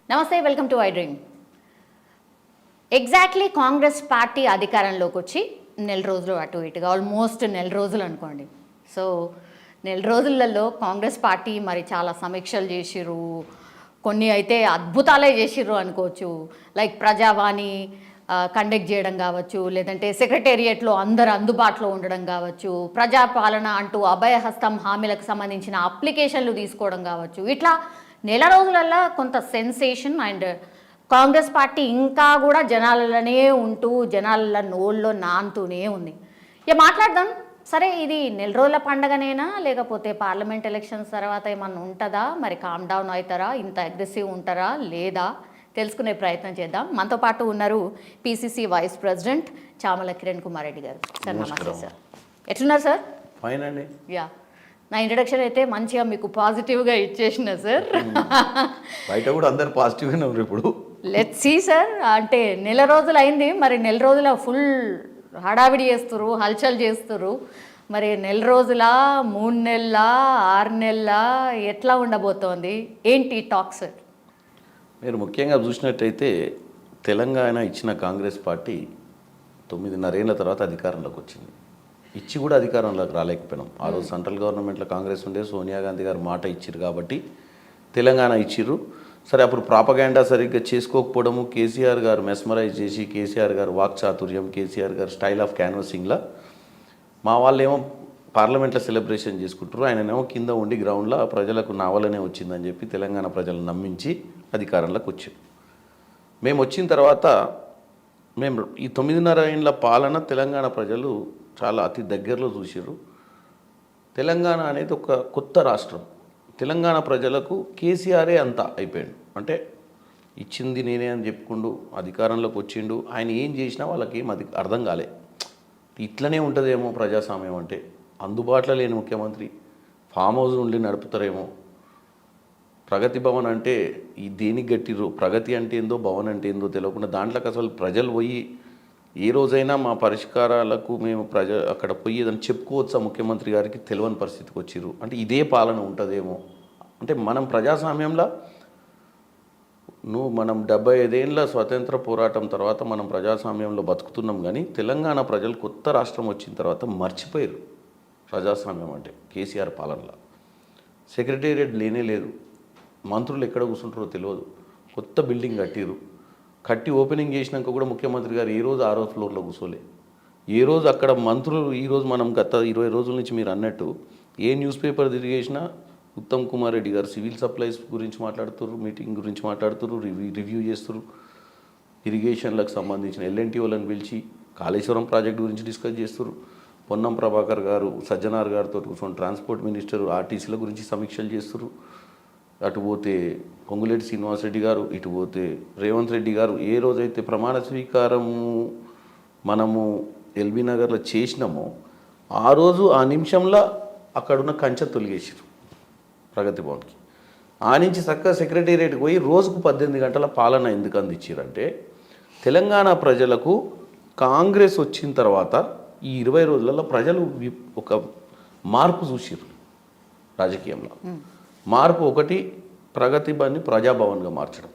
నమస్తే, welcome to I dream. Exactly Congress party అధికారంలోకి వచ్చి నెల రోజులు అటు ఇటుగా ఆల్మోస్ట్ నెల రోజులు అనుకోండి. సో నెల రోజులలో కాంగ్రెస్ పార్టీ మరి చాలా సమీక్షలు చేసిర్రు, కొన్ని అయితే అద్భుతాలే చేసిర్రు అనుకోవచ్చు. లైక్ ప్రజావాణి కండక్ట్ చేయడం కావచ్చు, లేదంటే సెక్రటేరియట్లో అందరు అందుబాటులో ఉండడం కావచ్చు, ప్రజాపాలన అంటూ అభయహస్తం హామీలకు సంబంధించిన అప్లికేషన్లు తీసుకోవడం కావచ్చు. ఇట్లా నెల రోజులల్లో కొంత సెన్సేషన్ అండ్ కాంగ్రెస్ పార్టీ ఇంకా కూడా జనాలలోనే ఉంటూ జనాల నోళ్ళలో నానుతూనే ఉంది. ఇక మాట్లాడదాం. సరే, ఇది నెల రోజుల పండగనేనా లేకపోతే పార్లమెంట్ ఎలక్షన్స్ తర్వాత ఏమన్నా ఉంటుందా, మరి కామ్ డౌన్ అవుతారా, ఇంత అగ్రెసివ్ ఉంటారా లేదా తెలుసుకునే ప్రయత్నం చేద్దాం. మనతో పాటు ఉన్నారు PCC vice president Chamala Kiran Kumar Reddy గారు. సార్ నమస్తే సార్, ఎట్లున్నారు సార్? ఫైన్ అండి. యా, నా ఇంట్రడక్షన్ అయితే మంచిగా మీకు పాజిటివ్గా ఇచ్చేసిన సార్. బయట కూడా అందరు పాజిటివ్గానే ఉన్నారు ఇప్పుడు. లెట్స్ సీ సార్, అంటే నెల రోజులు అయింది, మరి నెల రోజుల ఫుల్ హడావిడి చేస్తున్నారు, హల్చల్ చేస్తున్నారు. మరి నెల రోజుల, 3 నెలల, 6 నెలల ఎట్లా ఉండబోతోంది, ఏంటి టాక్స్? మీరు ముఖ్యంగా చూసినట్టయితే తెలంగాణ ఇచ్చిన కాంగ్రెస్ పార్టీ 9.5 ఏళ్ల తర్వాత అధికారంలోకి వచ్చింది. ఇచ్చి కూడా అధికారంలోకి రాలేకపోయినాం. ఆ రోజు సెంట్రల్ గవర్నమెంట్లో కాంగ్రెస్ ఉండే, సోనియా గాంధీ గారు మాట ఇచ్చిర్రు కాబట్టి తెలంగాణ ఇచ్చిర్రు. సరే, అప్పుడు ప్రాపగాండా సరిగ్గా చేసుకోకపోవడము, కేసీఆర్ గారు మెస్మరైజ్ చేసి, కేసీఆర్ గారు వాక్చాతుర్యం, కేసీఆర్ గారు స్టైల్ ఆఫ్ క్యాన్వసింగ్లా మా వాళ్ళేమో పార్లమెంట్లో సెలబ్రేషన్ చేసుకుంటారు, ఆయననేమో కింద ఉండి గ్రౌండ్లో ప్రజలకు నావలనే వచ్చిందని చెప్పి తెలంగాణ ప్రజలను నమ్మించి అధికారంలోకి వచ్చారు. మేము వచ్చిన తర్వాత మేము ఈ 9.5 ఏళ్ల పాలన తెలంగాణ ప్రజలు చాలా అతి దగ్గరలో చూసారు. తెలంగాణ అనేది ఒక కొత్త రాష్ట్రం. తెలంగాణ ప్రజలకు కేసీఆరే అంతా అయిపోయాడు. అంటే ఇచ్చింది నేనే అని చెప్పుకుంటూ అధికారంలోకి వచ్చిండు. ఆయన ఏం చేసినా వాళ్ళకి ఏం అర్థం కాలే. ఇట్లనే ఉంటుందేమో ప్రజాస్వామ్యం అంటే, అందుబాటులో లేని ముఖ్యమంత్రి ఫామ్ హౌస్ ఉండి నడుపుతారేమో. ప్రగతి భవన్ అంటే ఈ దేనికి గట్టిరు, ప్రగతి అంటే ఏందో భవన్ అంటే ఏందో తెలియకుండా దాంట్లోకి అసలు ప్రజలు పోయి ఏ రోజైనా మా పరిష్కారాలకు మేము అక్కడ పోయి ఏదని చెప్పుకోవచ్చా ముఖ్యమంత్రి గారికి తెలియని పరిస్థితికి వచ్చిర్రు. అంటే ఇదే పాలన ఉంటుందేమో. అంటే మనం ప్రజాస్వామ్యంలో మనం 75 ఏళ్ళ స్వతంత్ర పోరాటం తర్వాత మనం ప్రజాస్వామ్యంలో బతుకుతున్నాం. కానీ తెలంగాణ ప్రజలు కొత్త రాష్ట్రం వచ్చిన తర్వాత మర్చిపోయారు ప్రజాస్వామ్యం అంటే. కేసీఆర్ పాలనలో సెక్రటేరియట్ లేనే లేదు, మంత్రులు ఎక్కడ కూర్చుంటారో తెలియదు, కొత్త బిల్డింగ్ కట్టి ఓపెనింగ్ చేసినాక కూడా ముఖ్యమంత్రి గారు ఏ రోజు 6వ ఫ్లోర్లో కూర్చోలే. ఏ రోజు అక్కడ మంత్రులు, ఈరోజు మనం గత 20 రోజుల నుంచి మీరు అన్నట్టు ఏ న్యూస్ పేపర్ తిరిగేసినా ఉత్తమ్ కుమార్ రెడ్డి గారు సివిల్ సప్లైస్ గురించి మాట్లాడుతున్నారు, మీటింగ్ గురించి మాట్లాడుతున్నారు, రివ్యూ చేస్తున్నారు. ఇరిగేషన్లకు సంబంధించిన ఎల్ఎన్టీ వాళ్ళని పిలిచి కాళేశ్వరం ప్రాజెక్ట్ గురించి డిస్కస్ చేస్తున్నారు. పొన్నం ప్రభాకర్ గారు సజ్జనార్ గారితో కూర్చొని ట్రాన్స్పోర్ట్ మినిస్టర్ ఆర్టీసీల గురించి సమీక్షలు చేస్తున్నారు. అటు పోతే పొంగులేటి శ్రీనివాసరెడ్డి గారు, ఇటు పోతే రేవంత్ రెడ్డి గారు. ఏ రోజైతే ప్రమాణ స్వీకారము మనము ఎల్బీ నగర్లో చేసినామో ఆ రోజు ఆ నిమిషంలో అక్కడున్న కంచె తొలగేసారు ప్రగతి భవన్కి. ఆ నుంచి చక్కగా సెక్రటేరియట్కి పోయి రోజుకు 18 గంటల పాలన ఎందుకు అందించారంటే, తెలంగాణ ప్రజలకు కాంగ్రెస్ వచ్చిన తర్వాత ఈ 20 రోజులలో ప్రజలు ఒక మార్పు చూసారు రాజకీయంలో. మార్పు ఒకటి, ప్రగతి భవన్ని ప్రజాభవన్గా మార్చడం.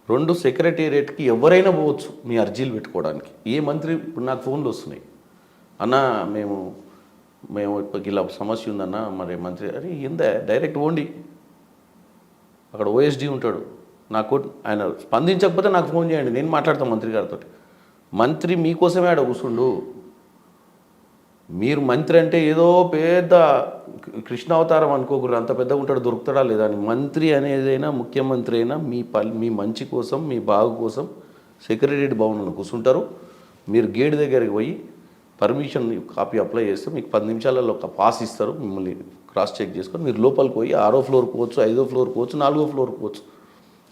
2, సెక్రటేరియట్కి ఎవరైనా పోవచ్చు మీ అర్జీలు పెట్టుకోవడానికి. ఏ మంత్రి, ఇప్పుడు నాకు ఫోన్లు వస్తున్నాయి, అన్న మేము ఇలా సమస్య ఉందన్న, మరి మంత్రి అరే ఏందా డైరెక్ట్ పోండి, అక్కడ ఓఎస్డీ ఉంటాడు, నాకు ఆయన స్పందించకపోతే నాకు ఫోన్ చేయండి, నేను మాట్లాడతాను మంత్రి గారితో. మంత్రి మీకోసమే ఆడ కూర్చుండు. మీరు మంత్రి అంటే ఏదో పెద్ద కృష్ణావతారం అనుకోకూడదు, అంత పెద్దగా ఉంటాడు, దొరుకుతాడా లేదా అని. మంత్రి అనేదైనా ముఖ్యమంత్రి అయినా మీ మంచి కోసం, మీ బాగు కోసం సెక్రటేరియట్ భవన్లో కూర్చుంటారు. మీరు గేట్ దగ్గరికి పోయి పర్మిషన్ కాపీ అప్లై చేస్తే మీకు 10 నిమిషాలలో ఒక పాస్ ఇస్తారు. మిమ్మల్ని క్రాస్ చెక్ చేసుకొని మీరు లోపలికి పోయి 6వ ఫ్లోర్కి పోవచ్చు, 5వ ఫ్లోర్కి పోవచ్చు, 4వ ఫ్లోర్కి పోవచ్చు.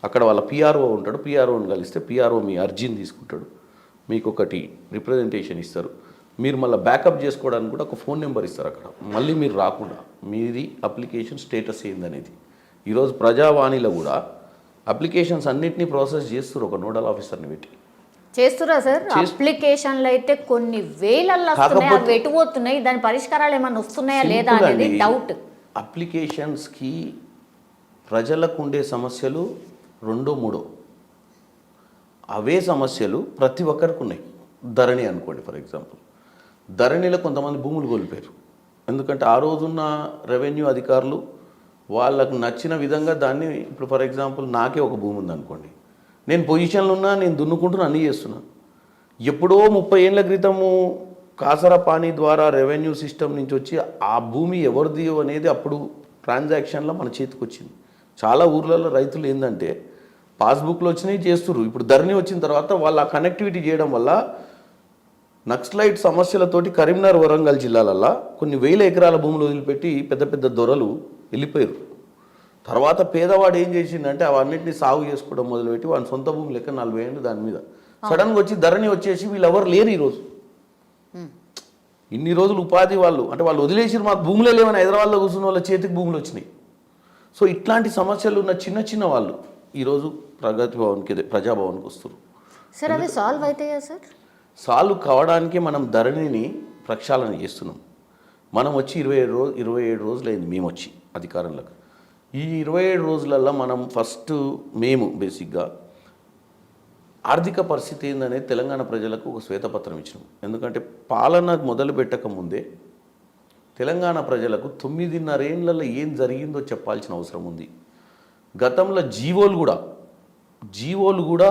అక్కడ వాళ్ళ పిఆర్ఓ ఉంటాడు. పిఆర్ఓని కలిస్తే పిఆర్ఓ మీ అర్జీని తీసుకుంటాడు, మీకు ఒకటి రిప్రజెంటేషన్ ఇస్తారు. మీరు మళ్ళీ బ్యాకప్ చేసుకోవడానికి కూడా ఒక ఫోన్ నెంబర్ ఇస్తారు అక్కడ. మళ్ళీ మీరు రాకుండా మీది అప్లికేషన్ స్టేటస్ ఏందనేది. ఈరోజు ప్రజావాణిలో కూడా అప్లికేషన్స్ అన్నింటినీ ప్రాసెస్ చేస్తారు ఒక నోడల్ ఆఫీసర్ని పెట్టి. చేస్తురా సార్? అప్లికేషన్లు అయితే కొన్ని వేలల్లో వస్తున్నాయి, అవి ఎటుపోతున్నాయి, దాని పరిష్కారాలు ఏమైనా వస్తున్నాయా లేదా అనేది డౌట్. అప్లికేషన్స్కి ప్రజలకు ఉండే సమస్యలు రెండో మూడో అవే సమస్యలు ప్రతి ఒక్కరికి ఉన్నాయి. ధరణి అనుకోండి ఫర్ ఎగ్జాంపుల్, ధరణిలో కొంతమంది భూములు కోల్పోయారు. ఎందుకంటే ఆ రోజున్న రెవెన్యూ అధికారులు వాళ్ళకు నచ్చిన విధంగా దాన్ని, ఇప్పుడు ఫర్ ఎగ్జాంపుల్ నాకే ఒక భూమి ఉంది అనుకోండి, నేను పొజిషన్లో ఉన్నా, నేను దున్నుకుంటున్నా, అన్నీ చేస్తున్నా. ఎప్పుడో 30 ఏళ్ళ క్రితము కాసర పానీ ద్వారా రెవెన్యూ సిస్టమ్ నుంచి వచ్చి ఆ భూమి ఎవరిది అనేది అప్పుడు ట్రాన్సాక్షన్లో మన చేతికి వచ్చింది. చాలా ఊర్లలో రైతులు ఏంటంటే పాస్బుక్లు వచ్చినాయి చేస్తున్నారు. ఇప్పుడు ధరణి వచ్చిన తర్వాత వాళ్ళ కనెక్టివిటీ చేయడం వల్ల నక్సలైట్ సమస్యలతోటి కరీంనగర్, వరంగల్ జిల్లాలల్లో కొన్ని వేల ఎకరాల భూములు వదిలిపెట్టి పెద్ద పెద్ద దొరలు వెళ్ళిపోయారు. తర్వాత పేదవాడు ఏం చేసిందంటే అవన్నింటినీ సాగు చేసుకోవడం మొదలుపెట్టి వాడి సొంత భూమి లెక్క 40 ఏళ్ళు దాని మీద సడన్గా వచ్చి ధరణి వచ్చేసి వీళ్ళు ఎవరు లేరు ఈరోజు. ఇన్ని రోజులు ఉపాధి వాళ్ళు అంటే వాళ్ళు వదిలేసారు, మాకు భూములే లేవని హైదరాబాద్లో కూర్చున్న వాళ్ళ చేతికి భూములు వచ్చినాయి. సో ఇట్లాంటి సమస్యలు ఉన్న చిన్న చిన్న వాళ్ళు ఈరోజు ప్రగతి భవన్కి, ప్రజాభవన్కి వస్తారు. సార్ అవి సాల్వ్ అవుతాయా సార్? సాల్వ్ కావడానికి మనం ధరణిని ప్రక్షాళన చేస్తున్నాం. మనం వచ్చి 27 రోజులైంది మేము వచ్చి అధికారంలోకి. ఈ 27 రోజులలో మనం మేము బేసిక్గా ఆర్థిక పరిస్థితి ఏందనేది తెలంగాణ ప్రజలకు ఒక శ్వేతపత్రం ఇచ్చినాం. ఎందుకంటే పాలన మొదలు పెట్టక ముందే తెలంగాణ ప్రజలకు 9.5 ఏళ్లలో ఏం జరిగిందో చెప్పాల్సిన అవసరం ఉంది. గతంలో జీవోలు కూడా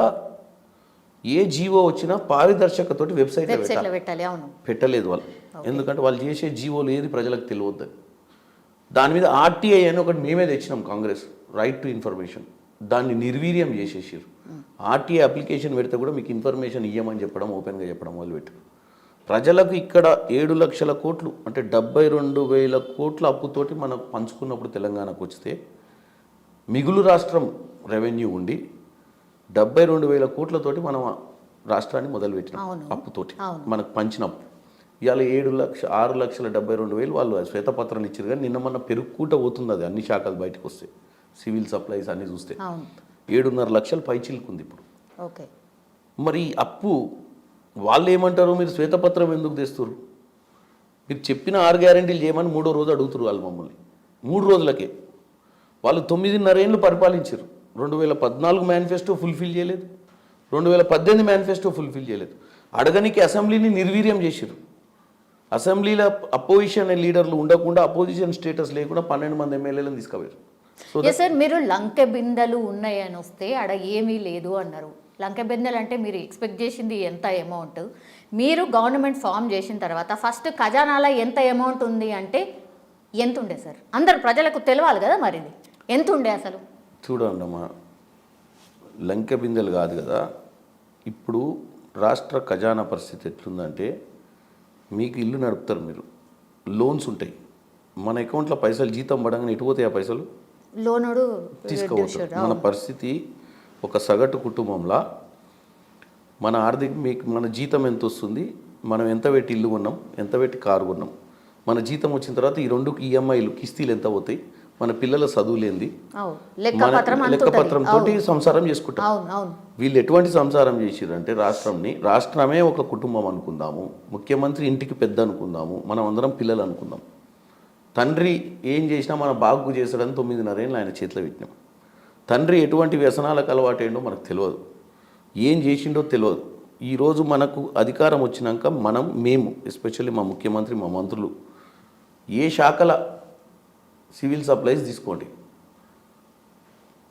ఏ జీవో వచ్చినా పారదర్శకతోటి వెబ్సైట్లో పెట్టాలి. అవును, పెట్టలేదు వాళ్ళు. ఎందుకంటే వాళ్ళు చేసే జీవోలు ఏది ప్రజలకు తెలియద్దని. దాని మీద ఆర్టీఐ అని ఒకటి మేమే తెచ్చినాం, కాంగ్రెస్, రైట్ టు ఇన్ఫర్మేషన్. దాన్ని నిర్వీర్యం చేసేసారు. ఆర్టీఐ అప్లికేషన్ పెడితే కూడా మీకు ఇన్ఫర్మేషన్ ఇవ్వమని చెప్పడం, ఓపెన్గా చెప్పడం మొదలుపెట్టారు. ప్రజలకు ఇక్కడ 7 లక్షల కోట్లు అంటే 72,000 కోట్ల అప్పుతోటి మనం పంచుకున్నప్పుడు తెలంగాణకు వస్తే మిగులు రాష్ట్రం రెవెన్యూ ఉండి 72,000 కోట్లతోటి మనం రాష్ట్రాన్ని మొదలుపెట్టినాం అప్పుతోటి మనకు పంచినప్పుడు. ఇవాళ 6,72,000 వాళ్ళు శ్వేతపత్రాలు ఇచ్చారు. కానీ నిన్న మన పెరుగుకుంట పోతుంది అది, అన్ని శాఖలు బయటకు వస్తాయి, సివిల్ సప్లైస్ అన్నీ చూస్తే 7.5 లక్షలు పైచిలుకుంది ఇప్పుడు. ఓకే, మరి అప్పు వాళ్ళు ఏమంటారు, మీరు శ్వేతపత్రం ఎందుకు తెస్తారు, మీరు చెప్పిన 6 గ్యారెంటీలు చేయమని 3వ రోజు అడుగుతారు వాళ్ళు మమ్మల్ని. 3 రోజులకే వాళ్ళు 9.5 ఏళ్ళు పరిపాలించారు. 2014 మేనిఫెస్టో ఫుల్ఫిల్ చేయలేదు, 2018 మేనిఫెస్టో ఫుల్ఫిల్ చేయలేదు. అడగనికి అసెంబ్లీని నిర్వీర్యం చేశారు. అసెంబ్లీలో అపోజిషన్ లీడర్లు ఉండకుండా, అపోజిషన్ స్టేటస్ లేకుండా 12 మంది ఎమ్మెల్యేలను తీసుకుపోయారు. సార్ మీరు లంకె బిందెలు ఉన్నాయని వస్తే ఆడ ఏమీ లేదు అన్నారు. లంకె బిందెలు అంటే మీరు ఎక్స్పెక్ట్ చేసింది ఎంత అమౌంట్? మీరు గవర్నమెంట్ ఫామ్ చేసిన తర్వాత ఫస్ట్ ఖజానాలో ఎంత అమౌంట్ ఉంది అంటే ఎంత ఉండే సార్? అందరు ప్రజలకు తెలియాలి కదా, మరి ఇది ఎంత ఉండే అసలు? చూడండి అమ్మా, లంకె బిందెలు కాదు కదా. ఇప్పుడు రాష్ట్ర ఖజానా పరిస్థితి ఎట్లుందంటే, మీకు ఇల్లు నడుపుతారు, మీరు లోన్స్ ఉంటాయి, మన అకౌంట్లో పైసలు జీతం పడంగానే ఎటు పోతాయి ఆ పైసలు? లోనుడు తీసుకోవచ్చు. మన పరిస్థితి ఒక సగటు కుటుంబంలో మన మన జీతం ఎంత వస్తుంది, మనం ఎంత పెట్టి ఇల్లు కొన్నాం, ఎంత పెట్టి కారు కొన్నాం, మన జీతం వచ్చిన తర్వాత ఈ 2 ఈఎంఐలు కిస్తీలు ఎంత అవుతాయి, మన పిల్లల చదువులేంది, లెక్కపత్రంతో సంసారం చేసుకుంటాం. వీళ్ళు ఎటువంటి సంసారం చేసిరంటే రాష్ట్రమే ఒక కుటుంబం అనుకుందాము, ముఖ్యమంత్రి ఇంటికి పెద్ద అనుకుందాము, మనం అందరం పిల్లలు అనుకుందాం. తండ్రి ఏం చేసినా మన బాగు చేశాడని 9.5 ఏళ్ళు ఆయన చేతిలో పెట్టినాం. తండ్రి ఎటువంటి వ్యసనాలకు అలవాటేండో మనకు తెలియదు, ఏం చేసిండో తెలియదు. ఈరోజు మనకు అధికారం వచ్చినాక మేము ఎస్పెషల్లీ మా ముఖ్యమంత్రి, మా మంత్రులు ఏ శాఖల సివిల్ సప్లైస్ తీసుకోండి,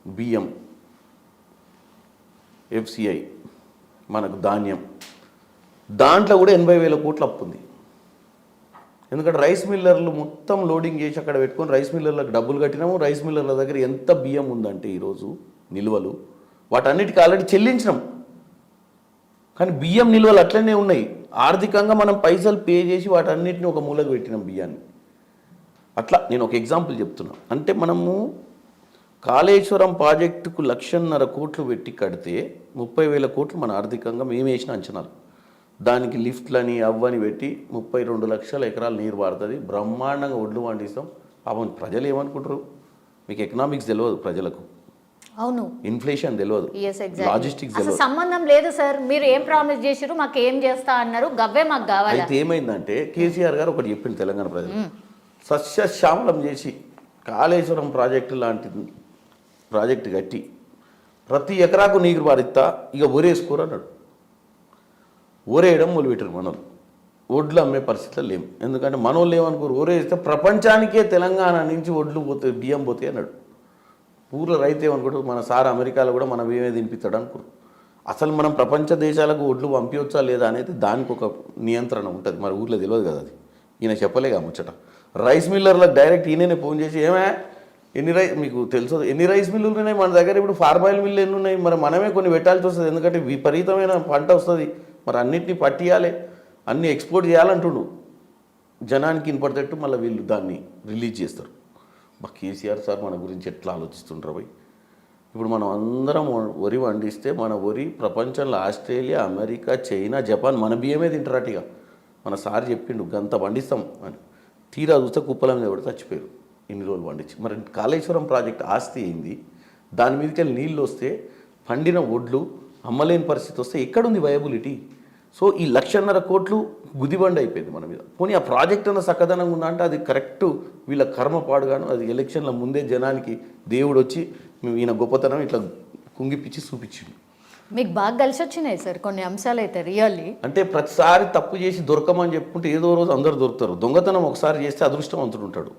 బియ్యం, ఎఫ్సిఐ, మనకు ధాన్యం, దాంట్లో కూడా 80,000 కోట్ల అప్పు ఉంది. ఎందుకంటే రైస్ మిల్లర్లు మొత్తం లోడింగ్ చేసి అక్కడ పెట్టుకొని రైస్ మిల్లర్లకు డబ్బులు కట్టినాము. రైస్ మిల్లర్ల దగ్గర ఎంత బియ్యం ఉందంటే ఈరోజు నిల్వలు, వాటన్నిటికీ ఆల్రెడీ చెల్లించినాం. కానీ బియ్యం నిల్వలు అట్లనే ఉన్నాయి. ఆర్థికంగా మనం పైసలు పే చేసి వాటన్నిటిని ఒక మూలకు పెట్టినాం బియ్యాన్ని. అట్లా నేను ఒక ఎగ్జాంపుల్ చెప్తున్నా. అంటే మనము కాళేశ్వరం ప్రాజెక్టుకు 1,50,000 కోట్లు పెట్టి కడితే 30,000 కోట్లు మన ఆర్థికంగా మేము వేసిన అంచనాలు. దానికి లిఫ్ట్లని అవ్వని పెట్టి 32 లక్షల ఎకరాలు నీరు పారుతుంది, బ్రహ్మాండంగా ఒడ్లు పండిస్తాం. పాపం ప్రజలు ఏమనుకుంటారు, మీకు ఎకనామిక్స్ తెలియదు ప్రజలకు, అవును, ఇన్ఫ్లేషన్ తెలియదు, లాజిస్టిక్స్ తెలియదు, సంబంధం లేదు సార్. మీరు ఏం ప్రామిస్ చేశారు, మాకు ఏం చేస్తా అన్నారు, గవ్వే మాకు కావాలి. అయితే ఏమైందంటే కేసీఆర్ గారు ఒకటి చెప్పింది, తెలంగాణ ప్రజలు సస్యశ్యామలం చేసి కాళేశ్వరం ప్రాజెక్టు లాంటి ప్రాజెక్టు కట్టి ప్రతి ఎకరాకు నీరు పారిస్తా, ఇక ఊరేసుకోరు అన్నాడు. ఊరేయడం మొదలుపెట్టారు మనోళ్ళు. ఒడ్లు అమ్మే పరిస్థితులు లేవు. ఎందుకంటే మనోళ్ళు ఏమనుకోరు, ఊరేస్తే ప్రపంచానికే తెలంగాణ నుంచి ఒడ్లు పోతాయి, బియ్యం పోతాయి అన్నాడు. ఊర్లో రైతు ఏమనుకోడు, మన సార్ అమెరికాలో కూడా మన బియ్యమే తినిపిస్తాడు అనుకోరు. అసలు మనం ప్రపంచ దేశాలకు ఒడ్లు పంపించవచ్చా లేదా అనేది దానికి ఒక నియంత్రణ ఉంటుంది. మరి ఊర్లో తెలియదు కదా, అది ఈయన చెప్పలేగా ముచ్చట. రైస్ మిల్లర్లకు డైరెక్ట్ ఈయననే ఫోన్ చేసి, ఏమే మీకు తెలుసు ఎన్ని రైస్ మిల్లులు ఉన్నాయి మన దగ్గర, ఇప్పుడు ఫార్మాయిల్ మిల్లు ఎన్ని ఉన్నాయి, మరి మనమే కొన్ని పెట్టాల్సి వస్తుంది. ఎందుకంటే విపరీతమైన పంట వస్తుంది, మరి అన్నిటిని పట్టియాలి, అన్నీ ఎక్స్పోర్ట్ చేయాలంటుండు. జనానికి ఇనపడేటట్టు మళ్ళీ వీళ్ళు దాన్ని రిలీజ్ చేస్తారు. మా కేసీఆర్ సార్ మన గురించి ఎట్లా ఆలోచిస్తుంటారు పోయి. ఇప్పుడు మనం అందరం వరి వండిస్తే మన వరి ప్రపంచంలో ఆస్ట్రేలియా, అమెరికా, చైనా, జపాన్ మన బియ్యమే తింటారటిగా. మన సార్ చెప్పిండు గంత పండిస్తాం అని. తీరా చూస్తే కుప్పల మీద కూడా చచ్చిపోయారు ఇన్ని రోజులు పండించి. మరి కాళేశ్వరం ప్రాజెక్ట్ ఆస్తి అయింది, దాని మీదకి వెళ్ళి నీళ్ళు వస్తే పండిన ఒడ్లు అమ్మలేని పరిస్థితి వస్తే ఎక్కడుంది వయబిలిటీ? సో ఈ 1,50,000 కోట్లు గుదిబండి అయిపోయింది మన మీద. పోనీ ఆ ప్రాజెక్ట్ అన్న సక్కదనంగా ఉందా అంటే అది కరెక్టు వీళ్ళ కర్మపాడుగాను. అది ఎలక్షన్ల ముందే జనానికి దేవుడు వచ్చి ఈయన గొప్పతనం ఇట్లా కుంగిపిచ్చి చూపించింది. మీకు బాగా కలిసి వచ్చినాయి సార్ కొన్ని అంశాలు అయితే రియల్లీ. అంటే ప్రతిసారి తప్పు చేసి దొరకమని చెప్పుకుంటే ఏదో రోజు అందరు దొరుకుతారు. దొంగతనం ఒకసారి చేస్తే అదృష్టవంతుడు ఉంటాడు.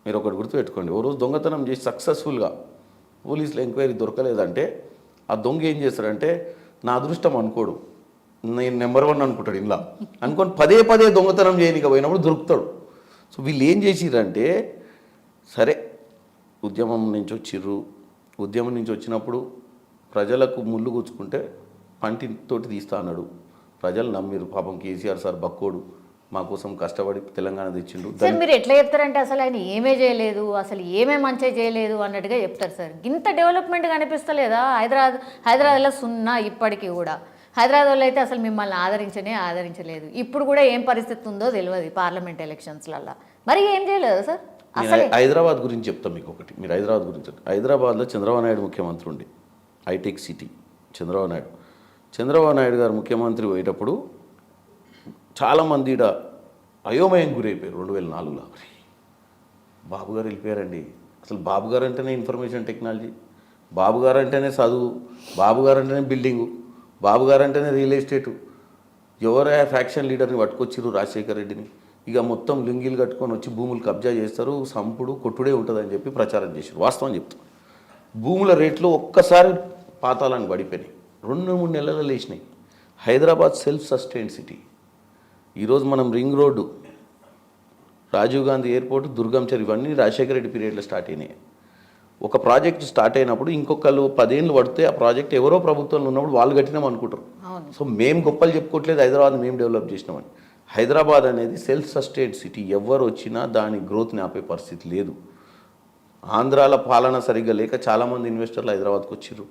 మీరు ఒకటి గుర్తుపెట్టుకోండి, ఓ రోజు దొంగతనం చేసి సక్సెస్ఫుల్గా పోలీసులు ఎంక్వైరీ దొరకలేదంటే ఆ దొంగ ఏం చేస్తాడంటే నా అదృష్టం అనుకోడు, నేను నెంబర్ 1 అనుకుంటాడు. ఇలా అనుకొని పదే పదే దొంగతనం చేయడానికి పోయినప్పుడు దొరుకుతాడు. సో వీళ్ళు ఏం చేసిరంటే, సరే ఉద్యమం నుంచి వచ్చిర్రు, ఉద్యమం నుంచి వచ్చినప్పుడు ప్రజలకు ముళ్ళు గుచ్చుకుంటే పంటితోటి తీస్తా అన్నాడు. ప్రజలు నమ్మిరు. పాపం కేసీఆర్ సార్ బక్కోడు, మా కోసం కష్టపడి తెలంగాణ తెచ్చిండు. సార్ మీరు ఎట్లా చెప్తారంటే అసలు ఆయన ఏమే చేయలేదు, అసలు ఏమే మంచిగా చేయలేదు అన్నట్టుగా చెప్తారు సార్. ఇంత డెవలప్మెంట్ కనిపిస్తలేదా హైదరాబాద్లో? సున్నా ఇప్పటికీ కూడా. హైదరాబాద్లో అయితే అసలు మిమ్మల్ని ఆదరించలేదు. ఇప్పుడు కూడా ఏం పరిస్థితి ఉందో తెలియదు పార్లమెంట్ ఎలక్షన్స్లలో. మరి ఏం చేయలేదు సార్ అసలు. హైదరాబాద్ గురించి చెప్తాం మీకు ఒకటి. మీరు హైదరాబాద్ గురించి, హైదరాబాద్లో చంద్రబాబు నాయుడు ముఖ్యమంత్రి ఉండి, హైటెక్ సిటీ చంద్రబాబు నాయుడు గారు ముఖ్యమంత్రి పోయేటప్పుడు చాలామంది ఇక్కడ అయోమయం గురైపోయారు. 2004లో బాబు గారు వెళ్ళిపోయారండి. అసలు బాబు గారు అంటేనే ఇన్ఫర్మేషన్ టెక్నాలజీ, బాబు గారు అంటేనే చదువు, బాబు గారు అంటేనే బిల్డింగు, బాబు గారు అంటేనే రియల్ ఎస్టేటు. ఎవరు ఫ్యాక్షన్ లీడర్ని పట్టుకొచ్చిర్రు రాజశేఖర రెడ్డిని. ఇక మొత్తం లింగిలు కట్టుకొని వచ్చి భూములు కబ్జా చేస్తారు, సంపుడు కొట్టుడే ఉంటుందని చెప్పి ప్రచారం చేశారు. వాస్తవం చెప్తారు. భూముల రేట్లు ఒక్కసారి పాతాళానికి పడిపోయినాయి. 2-3 నెలలు లేచినాయి. Hyderabad self sustained city. ఈరోజు మనం ring road, Rajiv Gandhi airport, దుర్గంచర్ ఇవన్నీ రాజశేఖర రెడ్డి పీరియడ్లో స్టార్ట్ అయినాయి. ఒక ప్రాజెక్ట్ స్టార్ట్ అయినప్పుడు ఇంకొకళ్ళు 10 ఏళ్ళు పడితే ఆ ప్రాజెక్ట్ ఎవరో ప్రభుత్వంలో ఉన్నప్పుడు వాళ్ళు కట్టినాం అనుకుంటారు. సో మేము గొప్పలు చెప్పుకోవట్లేదు హైదరాబాద్ మేము డెవలప్ చేసినామని. హైదరాబాద్ అనేది సెల్ఫ్ సస్టైన్డ్ సిటీ. ఎవరు వచ్చినా దాని గ్రోత్ని ఆపే పరిస్థితి లేదు. ఆంధ్రాల పాలన సరిగ్గా లేక చాలామంది ఇన్వెస్టర్లు హైదరాబాద్కి వచ్చారు.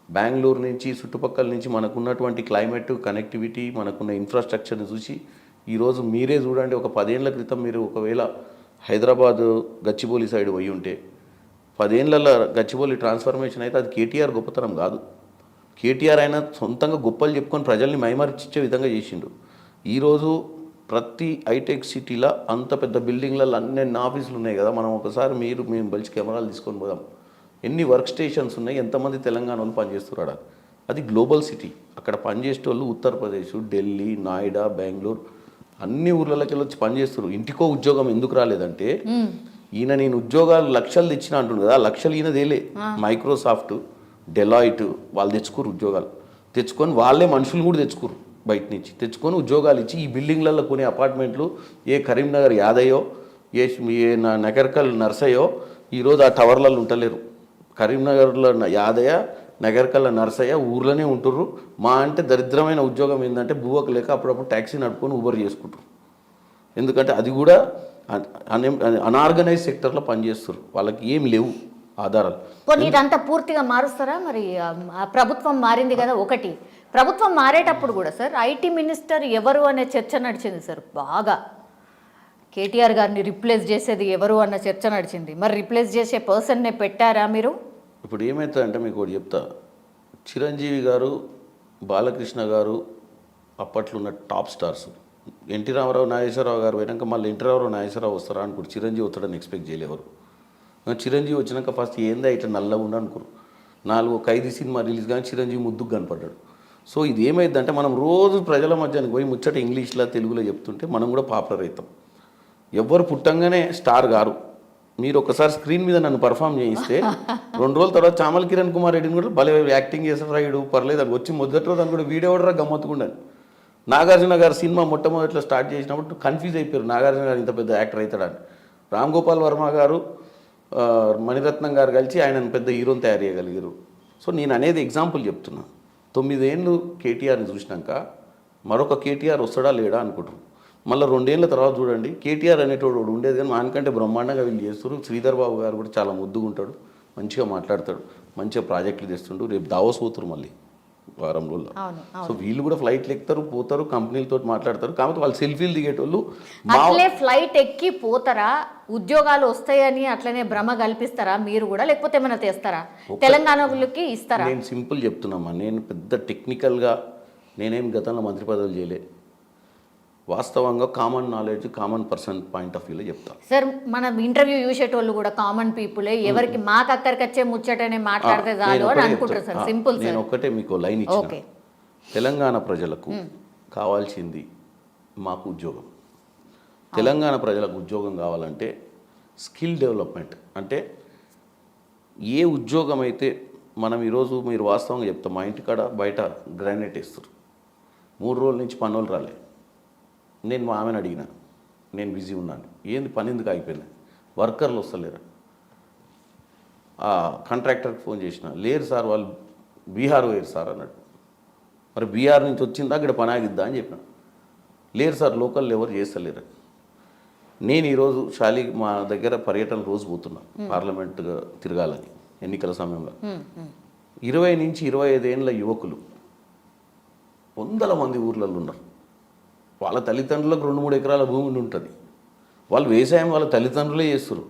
బెంగళూరు నుంచి చుట్టుపక్కల నుంచి మనకున్నటువంటి క్లైమేట్ కనెక్టివిటీ, మనకున్న ఇన్ఫ్రాస్ట్రక్చర్ని చూసి ఈరోజు మీరే చూడండి. ఒక 10 ఏళ్ల క్రితం మీరు ఒకవేళ హైదరాబాద్ గచ్చిబౌలి సైడ్ పోయి ఉంటే 10 ఏళ్లలో గచ్చిబౌలి ట్రాన్స్ఫర్మేషన్ అయితే అది కేటీఆర్ గొప్పతనం కాదు. కేటీఆర్ అయినా సొంతంగా గొప్పలు చెప్పుకొని ప్రజల్ని మైమరిచే విధంగా చేసిండు. ఈరోజు ప్రతి హైటెక్ సిటీలో అంత పెద్ద బిల్డింగ్లలో అన్ని ఆఫీసులు ఉన్నాయి కదా. మనం ఒకసారి మేము బలిచి కెమెరాలు తీసుకొని పోదాం. ఎన్ని వర్క్ స్టేషన్స్ ఉన్నాయి, ఎంతమంది తెలంగాణ వాళ్ళు పనిచేస్తున్నారు. అది గ్లోబల్ సిటీ. అక్కడ పనిచేసే వాళ్ళు ఉత్తరప్రదేశ్, ఢిల్లీ, నోయిడా, బెంగళూరు అన్ని ఊర్లకి వెళ్ళి వచ్చి పనిచేస్తారు. ఇంటికో ఉద్యోగం ఎందుకు రాలేదంటే ఈయన నేను ఉద్యోగాలు లక్షలు తెచ్చిన అంటుండు కదా, లక్షలు ఈయన తేలే. మైక్రోసాఫ్ట్, డెలాయిట్ వాళ్ళు తెచ్చుకోరు ఉద్యోగాలు. తెచ్చుకొని వాళ్ళే మనుషులు కూడా తెచ్చుకోరు, బయట నుంచి తెచ్చుకొని ఉద్యోగాలు ఇచ్చి ఈ బిల్డింగ్లలో కొనే అపార్ట్మెంట్లు ఏ కరీంనగర్ యాదయ్యో ఏ నగర్కల్ నర్సయ్యో ఈరోజు ఆ టవర్లలో ఉంటలేరు. కరీంనగర్లో యాదయ్య, నగర్కల్ల నర్సయ్య ఊర్లోనే ఉంటుర్రు. మా అంటే దరిద్రమైన ఉద్యోగం ఏంటంటే బువ్వకు లేక అప్పుడప్పుడు ట్యాక్సీ నడుపుకొని ఊబర్ చేసుకుంటారు. ఎందుకంటే అది కూడా అన్ఆర్గనైజ్ సెక్టర్లో పనిచేస్తారు. వాళ్ళకి ఏం లేవు ఆధారాలు. పోనీ ఇదంతా పూర్తిగా మారుస్తారా? మరి ప్రభుత్వం మారింది కదా. ఒకటి ప్రభుత్వం మారేటప్పుడు కూడా సార్ ఐటీ మినిస్టర్ ఎవరు అనే చర్చ నడిచింది సార్ బాగా. కేటీఆర్ గారిని రిప్లేస్ చేసేది ఎవరు అన్న చర్చ నడిచింది. మరి రిప్లేస్ చేసే పర్సన్నే పెట్టారా మీరు? ఇప్పుడు ఏమవుతుందంటే మీకు ఒకటి చెప్తా. చిరంజీవి గారు, బాలకృష్ణ గారు అప్పట్లో ఉన్న top stars. NT Rama Rao, Nageswara Rao గారు పోయినాక మళ్ళీ ఎన్టీ రామారావు, నాగేశ్వరరావు వస్తారా అనుకోరు. చిరంజీవి వస్తాడని ఎక్స్పెక్ట్ చేయలేవారు. చిరంజీవి వచ్చినాక ఫస్ట్ ఏందా ఇట్లా నల్లగా ఉండ అనుకోరు. 4 ఖైదీ సినిమా రిలీజ్ కానీ చిరంజీవి ముద్దుకు కనపడ్డాడు. సో ఇది ఏమైందంటే మనం రోజు ప్రజల మధ్యానికి పోయి ముచ్చట ఇంగ్లీష్లో తెలుగులో చెప్తుంటే మనం కూడా పాపులర్ అవుతాం. ఎవ్వరు పుట్టంగానే స్టార్ గారు. మీరు ఒకసారి స్క్రీన్ మీద నన్ను పర్ఫామ్ చేయిస్తే 2 రోజుల తర్వాత చామల్ కిరణ్ కుమార్ రెడ్డిని కూడా భలే యాక్టింగ్ చేస్తారు రాయుడు పర్లేదు అని వచ్చి మొదటి రోజు అని కూడా వీడియో కూడా గమ్మత్తుకుండాను. నాగార్జున గారు సినిమా మొట్టమొదటిలో స్టార్ట్ చేసినప్పుడు కన్ఫ్యూజ్ అయిపోయారు, నాగార్జున గారు ఇంత పెద్ద యాక్టర్ అవుతాడని. రామ్ గోపాల్ వర్మ గారు మణిరత్నం గారు కలిసి ఆయనను పెద్ద హీరోని తయారు చేయగలిగారు. సో నేను అనేది ఎగ్జాంపుల్ చెప్తున్నా. 9 ఏళ్ళు కేటీఆర్ని చూసినాక మరొక కేటీఆర్ వస్తాడా లేడా అనుకుంటారు. మళ్ళీ 2 ఏళ్ళ తర్వాత చూడండి కేటీఆర్ అనేటోడు ఉండేది, కానీ ఆయనకంటే బ్రహ్మాండంగా వీళ్ళు చేస్తారు. శ్రీధర్ బాబు గారు కూడా చాలా ముద్దుగా ఉంటాడు, మంచిగా మాట్లాడతాడు, మంచిగా ప్రాజెక్టులు చేస్తుండు. రేపు దావోస్ పోతారు మళ్ళీ వారం రోజుల్లో. సో వీళ్ళు కూడా ఫ్లైట్లు ఎక్కుతారు, పోతారు, కంపెనీలతో మాట్లాడతారు. కాబట్టి వాళ్ళు సెల్ఫీలు దిగేటోళ్ళు. అట్లే ఫ్లైట్ ఎక్కి పోతారా, ఉద్యోగాలు వస్తాయని అట్లనే భ్రమ కల్పిస్తారా మీరు కూడా, లేకపోతే ఏమైనా తెస్తారా తెలంగాణకి ఇస్తారా? నేను సింపుల్ చెప్తున్నామా, నేను పెద్ద టెక్నికల్గా నేనేం గతంలో మంత్రి పదవులు చేయలే. వాస్తవంగా common knowledge common person point of వ్యూలో చెప్తాను సార్. మనం ఇంటర్వ్యూ చూసేటోళ్ళు కూడా కామన్ పీపులే, ఎవరికి మాకు అక్కడికి వచ్చే ముచ్చటనే మాట్లాడితే చాలు అని అనుకుంటారు సార్. సింపుల్. నేను ఒక్కటే మీకు లైన్ ఇచ్చిన, తెలంగాణ ప్రజలకు కావాల్సింది మాకు ఉద్యోగం. తెలంగాణ ప్రజలకు ఉద్యోగం కావాలంటే స్కిల్ డెవలప్మెంట్. అంటే ఏ ఉద్యోగం అయితే మనం ఈరోజు మీరు వాస్తవంగా చెప్తాం, మా ఇంటికాడ బయట గ్రానైట్ వేస్తారు, 3 రోజుల నుంచి పనులు రాలే. నేను మా ఆమెను అడిగిన, నేను బిజీ ఉన్నాను, ఏంది పని ఎందుకు ఆగిపోయింది, వర్కర్లు వస్తలేరు. కాంట్రాక్టర్కి ఫోన్ చేసిన, లేరు సార్ వాళ్ళు బీహార్ పోయారు సార్ అన్నాడు. మరి బీహార్ నుంచి వచ్చిందా ఇక్కడ పని ఆగిద్దా అని చెప్పిన. లేరు సార్ లోకల్ ఎవరు చేస్తలేరు. నేను ఈరోజు మా దగ్గర పర్యటన రోజు పోతున్నా పార్లమెంట్గా తిరగాలని ఎన్నికల సమయంలో. 20 నుంచి 25 ఏళ్ళ యువకులు 100 మంది ఊర్లలో ఉన్నారు. వాళ్ళ తల్లిదండ్రులకు 2-3 ఎకరాల భూమి ఉంటుంది, వాళ్ళు వ్యవసాయం వాళ్ళ తల్లిదండ్రులే చేస్తారు.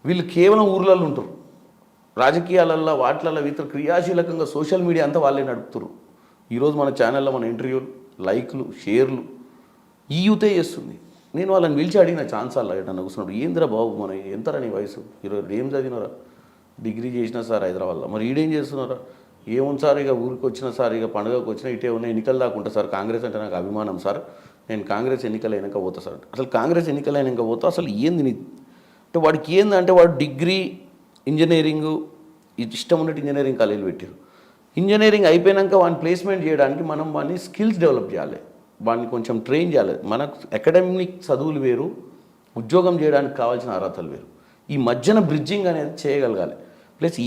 వీళ్ళు కేవలం ఊర్లలో ఉంటారు, రాజకీయాలల్లో వాటిలలో ఇతర క్రియాశీలకంగా సోషల్ మీడియా అంతా వాళ్ళే నడుపుతారు. ఈరోజు మన ఛానల్లో మన ఇంటర్వ్యూలు, లైక్లు, షేర్లు ఈ యూతే చేస్తుంది. నేను వాళ్ళని పిలిచి అడిగిన ఛాన్సాల్లో ఎటన్నా కూర్చున్నాడు, ఏందిరా బాబు మన ఎంతరా నీ వయసు, 20 ఏం చదివినారా, డిగ్రీ చేసినా సార్ హైదరాబాద్లో, మరి ఈడేం చేస్తున్నారా, ఏముంది సార్ ఇక ఊరికి వచ్చిన సార్ ఇక పండుగకు వచ్చినా ఇటే ఉన్న ఎన్నికలు దాకుంటా సార్, కాంగ్రెస్ అంటే నాకు అభిమానం సార్, నేను కాంగ్రెస్ ఎన్నికలైనాక పోతా సార్. అసలు కాంగ్రెస్ ఎన్నికలైనాక పోతా అసలు ఏంది నీ అంటే వాడికి ఏందంటే వాడు డిగ్రీ ఇంజనీరింగు ఇష్టం ఉన్నట్టు ఇంజనీరింగ్ కాలేజీలు పెట్టారు. ఇంజనీరింగ్ అయిపోయాక వాడిని ప్లేస్మెంట్ చేయడానికి మనం వాడిని స్కిల్స్ డెవలప్ చేయాలి, వాడిని కొంచెం ట్రైన్ చేయాలి. మనకు అకాడమిక్ చదువులు వేరు, ఉద్యోగం చేయడానికి కావాల్సిన అర్హతలు వేరు. ఈ మధ్యన బ్రిడ్జింగ్ అనేది చేయగలగాలి. ప్లస్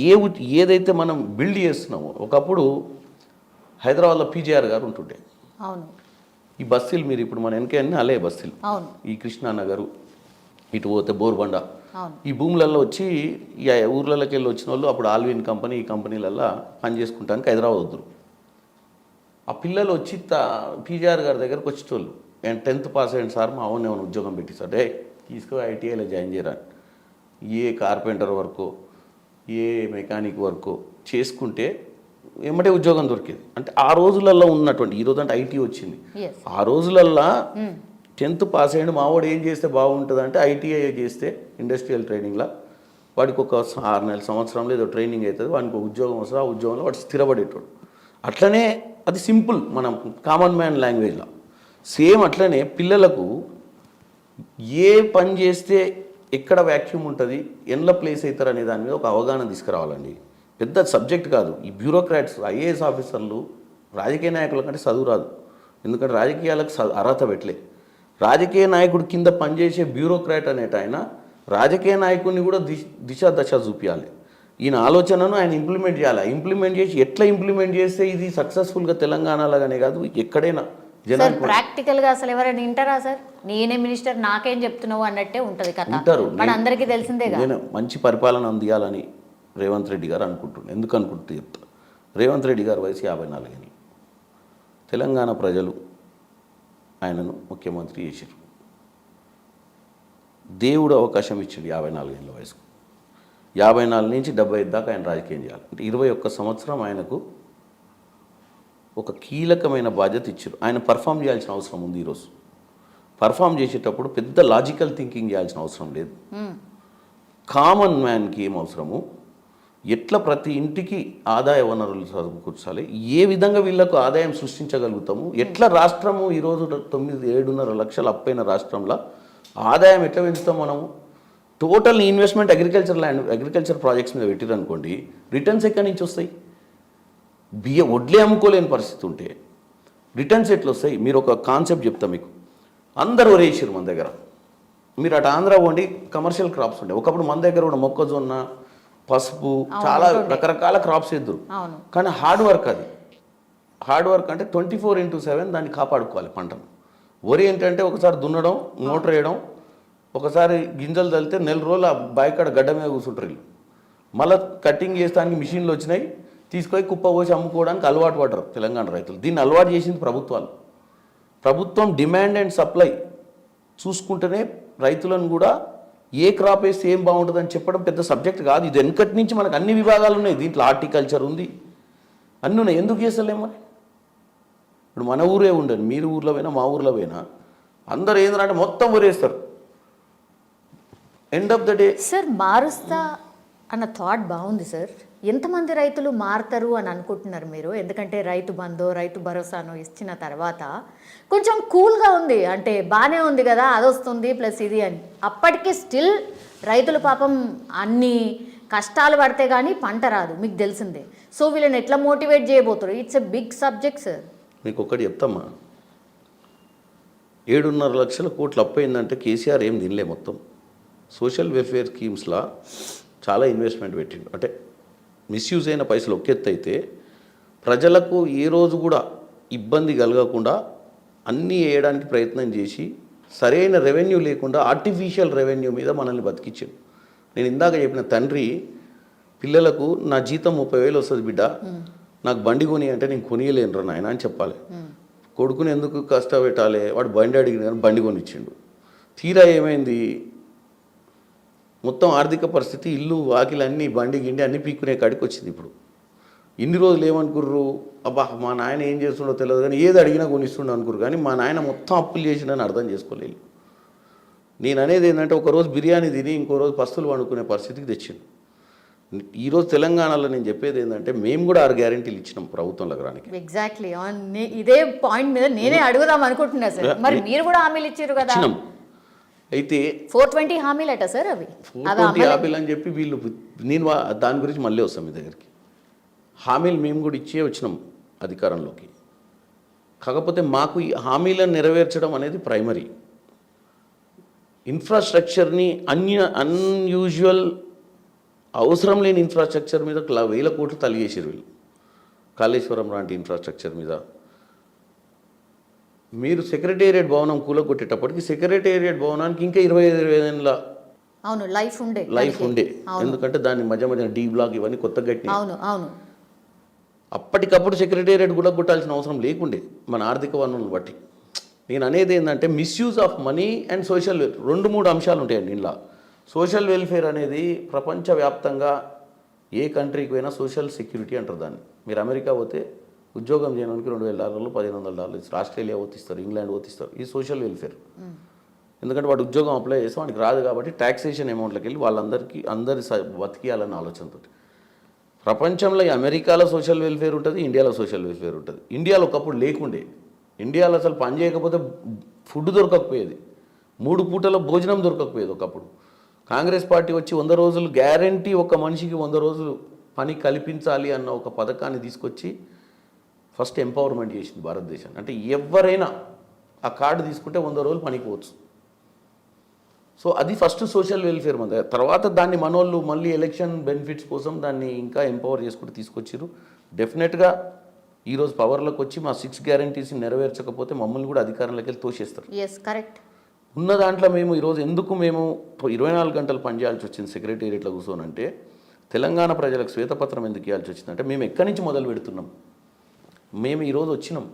ఏదైతే మనం బిల్డ్ చేస్తున్నామో, ఒకప్పుడు హైదరాబాద్లో పీజీఆర్ గారు ఉంటుండే. అవును. ఈ బస్తీలు మీరు ఇప్పుడు మన వెనకే అన్నీ అలే బస్తీలు, ఈ కృష్ణానగరు ఇటు పోతే బోర్బండ, ఈ భూములలో వచ్చి ఈ ఊర్లలోకి వెళ్ళి వచ్చిన వాళ్ళు అప్పుడు ఆల్విన్ కంపెనీ ఈ కంపెనీలలో పని చేసుకుంటానికి హైదరాబాద్ వద్దురు. ఆ పిల్లలు వచ్చి పీజీఆర్ గారి దగ్గరకు వచ్చేటోళ్ళు, నేను 10th పాస్ అయ్యాను సార్, మా అవును ఏమైనా ఉద్యోగం పెట్టిస్తాడు, తీసుకో ఐటీఐలో జాయిన్ చేయరా. ఏ కార్పెంటర్ వర్కో ఏ మెకానిక్ వర్కో చేసుకుంటే ఏమంటే ఉద్యోగం దొరికేది. అంటే ఆ రోజులలో ఉన్నటువంటి, ఈరోజు అంటే ఐటీ వచ్చింది, ఆ రోజులల్లో 10th పాస్ అయ్యాడు మావాడు ఏం చేస్తే బాగుంటుంది అంటే ఐటీఐ చేస్తే ఇండస్ట్రియల్ ట్రైనింగ్లో వాడికి ఒక 6 నెలల సంవత్సరంలో ఏదో ట్రైనింగ్ అవుతుంది, వాడికి ఒక ఉద్యోగం వస్తుంది, ఆ ఉద్యోగంలో వాడు స్థిరపడేటోడు. అట్లనే అది సింపుల్ మనం కామన్ మ్యాన్ లాంగ్వేజ్లో. సేమ్ అట్లనే పిల్లలకు ఏ పని చేస్తే ఎక్కడ వ్యాక్యూమ్ ఉంటుంది, ఎన్ల ప్లేస్ అవుతారు అనే దాని మీద ఒక అవగాహన తీసుకురావాలండి. పెద్ద సబ్జెక్ట్ కాదు. ఈ బ్యూరోక్రాట్స్ ఐఏఎస్ ఆఫీసర్లు రాజకీయ నాయకుల కంటే చదువు రాదు, ఎందుకంటే రాజకీయాలకు అర్హత పెట్టలే. రాజకీయ నాయకుడు కింద పనిచేసే బ్యూరోక్రాట్ అనేట ఆయన రాజకీయ నాయకుడిని కూడా దిశ దశ చూపించాలి. ఈయన ఆలోచనను ఆయన ఇంప్లిమెంట్ చేయాలి. ఇంప్లిమెంట్ చేసి ఎట్లా ఇంప్లిమెంట్ చేస్తే ఇది సక్సెస్ఫుల్గా తెలంగాణలోనే కాదు ఎక్కడైనా సార్ ప్రాక్టికల్గా అసలు ఎవరైనా వింటారా సార్, నేనే మినిస్టర్ నాకేం చెప్తున్నావు అన్నట్టే ఉంటుంది కదా. ఉంటారు, మన అందరికీ తెలిసిందే. నేను మంచి పరిపాలన అందియాలని రేవంత్ రెడ్డి గారు అనుకుంటున్నాను. ఎందుకు అనుకుంటే చెప్తా. రేవంత్ రెడ్డి గారు వయసు 54 ఏళ్ళు. తెలంగాణ ప్రజలు ఆయనను ముఖ్యమంత్రి చేశారు. దేవుడు అవకాశం ఇచ్చాడు 54 ఏళ్ళ వయసుకు. 54 నుంచి 75 దాకా ఆయన రాజకీయం చేయాలి అంటే 21 సంవత్సరం ఆయనకు ఒక కీలకమైన బాధ్యత ఇచ్చారు. ఆయన పర్ఫామ్ చేయాల్సిన అవసరం ఉంది. ఈరోజు పర్ఫామ్ చేసేటప్పుడు పెద్ద లాజికల్ థింకింగ్ చేయాల్సిన అవసరం లేదు. కామన్ మ్యాన్కి ఏం అవసరము, ఎట్లా ప్రతి ఇంటికి ఆదాయ వనరులు సమకూర్చాలి, ఏ విధంగా వీళ్ళకు ఆదాయం సృష్టించగలుగుతాము, ఎట్లా రాష్ట్రము ఈరోజు 9-7.5 లక్షల అప్పైన రాష్ట్రంలో ఆదాయం ఎట్లా పెంచుతాం మనము. టోటల్ ఇన్వెస్ట్మెంట్ అగ్రికల్చర్ ప్రాజెక్ట్స్ మీద పెట్టిరనుకోండి, రిటర్న్స్ ఎక్కడి నుంచి వస్తాయి. వడ్లే అమ్ముకోలేని పరిస్థితి ఉంటే రిటర్న్స్ ఎట్లా వస్తాయి. మీరు ఒక కాన్సెప్ట్ చెప్తా మీకు. అందరూ వరేసారు మన దగ్గర. మీరు అటు ఆంధ్ర పోండి, కమర్షియల్ క్రాప్స్ ఉండే. ఒకప్పుడు మన దగ్గర కూడా మొక్కజొన్న, పసుపు, చాలా రకరకాల క్రాప్స్ ఎద్దురు. కానీ హార్డ్ వర్క్ అది. హార్డ్ వర్క్ అంటే 24/7 దాన్ని కాపాడుకోవాలి పంటను. వరి ఏంటంటే ఒకసారి దున్నడం, మోటార్ వేయడం, ఒకసారి గింజలు తల్లితే నెల రోజులు ఆ బాయికాడ గడ్డ మీద కూర్చుంటారు వీళ్ళు. మళ్ళీ కటింగ్ చేస్తానికి మిషన్లు వచ్చినాయి, తీసుకొని కుప్ప పోసి అమ్ముకోవడానికి అలవాటు పడ్డారు తెలంగాణ రైతులు. దీన్ని అలవాటు చేసింది ప్రభుత్వాలు. ప్రభుత్వం డిమాండ్ అండ్ సప్లై చూసుకుంటేనే రైతులను కూడా ఏ క్రాప్ వేస్తే ఏం బాగుంటుందని చెప్పడం పెద్ద సబ్జెక్ట్ కాదు. ఇది వెనకటి నుంచి మనకు అన్ని విభాగాలు ఉన్నాయి. దీంట్లో హార్టికల్చర్ ఉంది, అన్నీ ఉన్నాయి. ఎందుకు చేస్తలేము మరి? ఇప్పుడు మన ఊరే ఉండదు, మీరు ఊర్లో పోయినా మా ఊర్లో పోయినా అందరూ ఏంటంటే మొత్తం ఊరేస్తారు. End of the day sir మారుస్తా అన్న థాట్ బాగుంది సార్. ఎంతమంది రైతులు మారుతారు అని అనుకుంటున్నారు మీరు? ఎందుకంటే రైతు బంధు, రైతు భరోసాను ఇచ్చిన తర్వాత కొంచెం కూల్గా ఉంది, అంటే బాగానే ఉంది కదా, అది వస్తుంది ప్లస్ ఇది అని. అప్పటికి స్టిల్ రైతులు పాపం అన్ని కష్టాలు పడితే కానీ పంట రాదు, మీకు తెలిసిందే. సో వీళ్ళని ఎట్లా మోటివేట్ చేయబోతారు? It's a big subject sir. మీకు ఒకటి చెప్తామా, 7.5 లక్షల కోట్లు అప్పయిందంటే కేసీఆర్ ఏం తినలే. మొత్తం సోషల్ వెల్ఫేర్ స్కీమ్స్లా చాలా ఇన్వెస్ట్మెంట్ పెట్టిండు. అంటే మిస్యూజ్ అయిన పైసలు ఒక ఎత్తు అయితే, ప్రజలకు ఏ రోజు కూడా ఇబ్బంది కలగకుండా అన్నీ వేయడానికి ప్రయత్నం చేసి సరైన రెవెన్యూ లేకుండా ఆర్టిఫిషియల్ రెవెన్యూ మీద మనల్ని బతికించాడు. నేను ఇందాక చెప్పిన తండ్రి పిల్లలకు నా జీతం 30,000 వస్తుంది బిడ్డ, నాకు బండి కొని అంటే నేను కొనియలేనురా నాయన అని చెప్పాలి. కొడుకుని ఎందుకు కష్టపెట్టాలి, వాడు బండి అడిగిన కానీ బండి కొనిచ్చిండు. తీరా ఏమైంది, మొత్తం ఆర్థిక పరిస్థితి, ఇల్లు వాకిలు అన్నీ బండి గిండి అన్నీ పీక్కునే కాడికి వచ్చింది. ఇప్పుడు ఇన్ని రోజులు ఏమనుకుర్రు, అబ్బా మా నాయన ఏం చేస్తుండో తెలియదు కానీ ఏది అడిగినా కొనిస్తుండో అనుకుర్రు. కానీ మా నాయన మొత్తం అప్పులు చేసిండని అర్థం చేసుకోలేదు. నేను అనేది ఏంటంటే, ఒకరోజు బిర్యానీ తిని ఇంకో రోజు పస్తులు వండుకునే పరిస్థితికి తెచ్చిండు. ఈరోజు తెలంగాణలో నేను చెప్పేది ఏంటంటే, మేము కూడా 6 గ్యారెంటీలు ఇచ్చినాం ప్రభుత్వంలో రానికి. ఎగ్జాక్ట్లీ ఇదే పాయింట్ మీద నేనే అడుగుదాం అనుకుంటున్నా సార్. మరి మీరు కూడా హామీలు ఇచ్చారు కదా. అయితే 420 హామీలు అట సార్. అవి 420 హామీలు అని చెప్పి వీళ్ళు, నేను దాని గురించి మళ్ళీ వస్తాం మీ దగ్గరికి. హామీలు మేము కూడా ఇచ్చే వచ్చినాం అధికారంలోకి. కాకపోతే మాకు ఈ హామీలను నెరవేర్చడం అనేది ప్రైమరీ. ఇన్ఫ్రాస్ట్రక్చర్ని అన్యూజువల్ అవసరం లేని ఇన్ఫ్రాస్ట్రక్చర్ మీద 1,000 కోట్లు తలిగేసారు వీళ్ళు. కాళేశ్వరం లాంటి ఇన్ఫ్రాస్ట్రక్చర్ మీద. మీరు సెక్రటేరియట్ భవనం కూలగొట్టేటప్పటికి సెక్రటేరియట్ భవనానికి ఇంకా 25 ఏళ్ళ లైఫ్ ఉండే. ఎందుకంటే దాన్ని మధ్య డీ బ్లాక్ ఇవన్నీ కొత్త గట్టి. అప్పటికప్పుడు సెక్రటేరియట్ కూడా కొట్టాల్సిన అవసరం లేకుండే మన ఆర్థిక వనరులను బట్టి. నేను అనేది ఏంటంటే, misuse of money and social welfare 2-3 అంశాలు ఉంటాయండి ఇందులో. సోషల్ వెల్ఫేర్ అనేది ప్రపంచవ్యాప్తంగా ఏ కంట్రీకి పోయినా సోషల్ సెక్యూరిటీ అంటారు దాన్ని. మీరు అమెరికా పోతే ఉద్యోగం చేయడానికి $2,000 $1,500 ఇస్తారు. ఆస్ట్రేలియా పోతిస్తారు, ఇంగ్లాండ్ పోతిస్తారు. ఈ సోషల్ వెల్ఫేర్. ఎందుకంటే వాడు ఉద్యోగం అప్లై చేస్తే వాడికి రాదు కాబట్టి ట్యాక్సేషన్ అమౌంట్లోకి వెళ్ళి అందరి బతికియాలన్న ఆలోచనతో. ప్రపంచంలో అమెరికాలో సోషల్ వెల్ఫేర్ ఉంటుంది, ఇండియాలో సోషల్ వెల్ఫేర్ ఉంటుంది. ఇండియాలో ఒకప్పుడు లేకుండే. ఇండియాలో అసలు పని చేయకపోతే ఫుడ్ దొరకకపోయేది, 3 పూటల భోజనం దొరకకపోయేది ఒకప్పుడు. కాంగ్రెస్ పార్టీ వచ్చి 100 రోజులు గ్యారంటీ, ఒక మనిషికి 100 రోజులు పని కల్పించాలి అన్న ఒక పథకాన్ని తీసుకొచ్చి ఫస్ట్ ఎంపవర్మెంట్ చేసింది భారతదేశాన్ని. అంటే ఎవరైనా ఆ కార్డు తీసుకుంటే 100 రోజులు పనికి పోవచ్చు. సో అది ఫస్ట్ సోషల్ వెల్ఫేర్ మన. తర్వాత దాన్ని మనోళ్ళు మళ్ళీ ఎలక్షన్ బెనిఫిట్స్ కోసం దాన్ని ఇంకా ఎంపవర్ చేసుకుంటూ తీసుకొచ్చారు. డెఫినెట్గా ఈరోజు పవర్లోకి వచ్చి మా 6 గ్యారంటీస్ని నెరవేర్చకపోతే మమ్మల్ని కూడా అధికారంలోకి వెళ్ళి తోసేస్తారు. కరెక్ట్. ఉన్న దాంట్లో మేము ఈరోజు ఎందుకు 24 గంటలు పనిచేయాల్సి వచ్చింది సెక్రటేరియట్లో కూర్చోనంటే, తెలంగాణ ప్రజలకు శ్వేతపత్రం ఎందుకు ఇవ్వాల్సి వచ్చిందంటే, మేము ఎక్కడి నుంచి మొదలు పెడుతున్నాం, మేము ఈరోజు వచ్చినాం,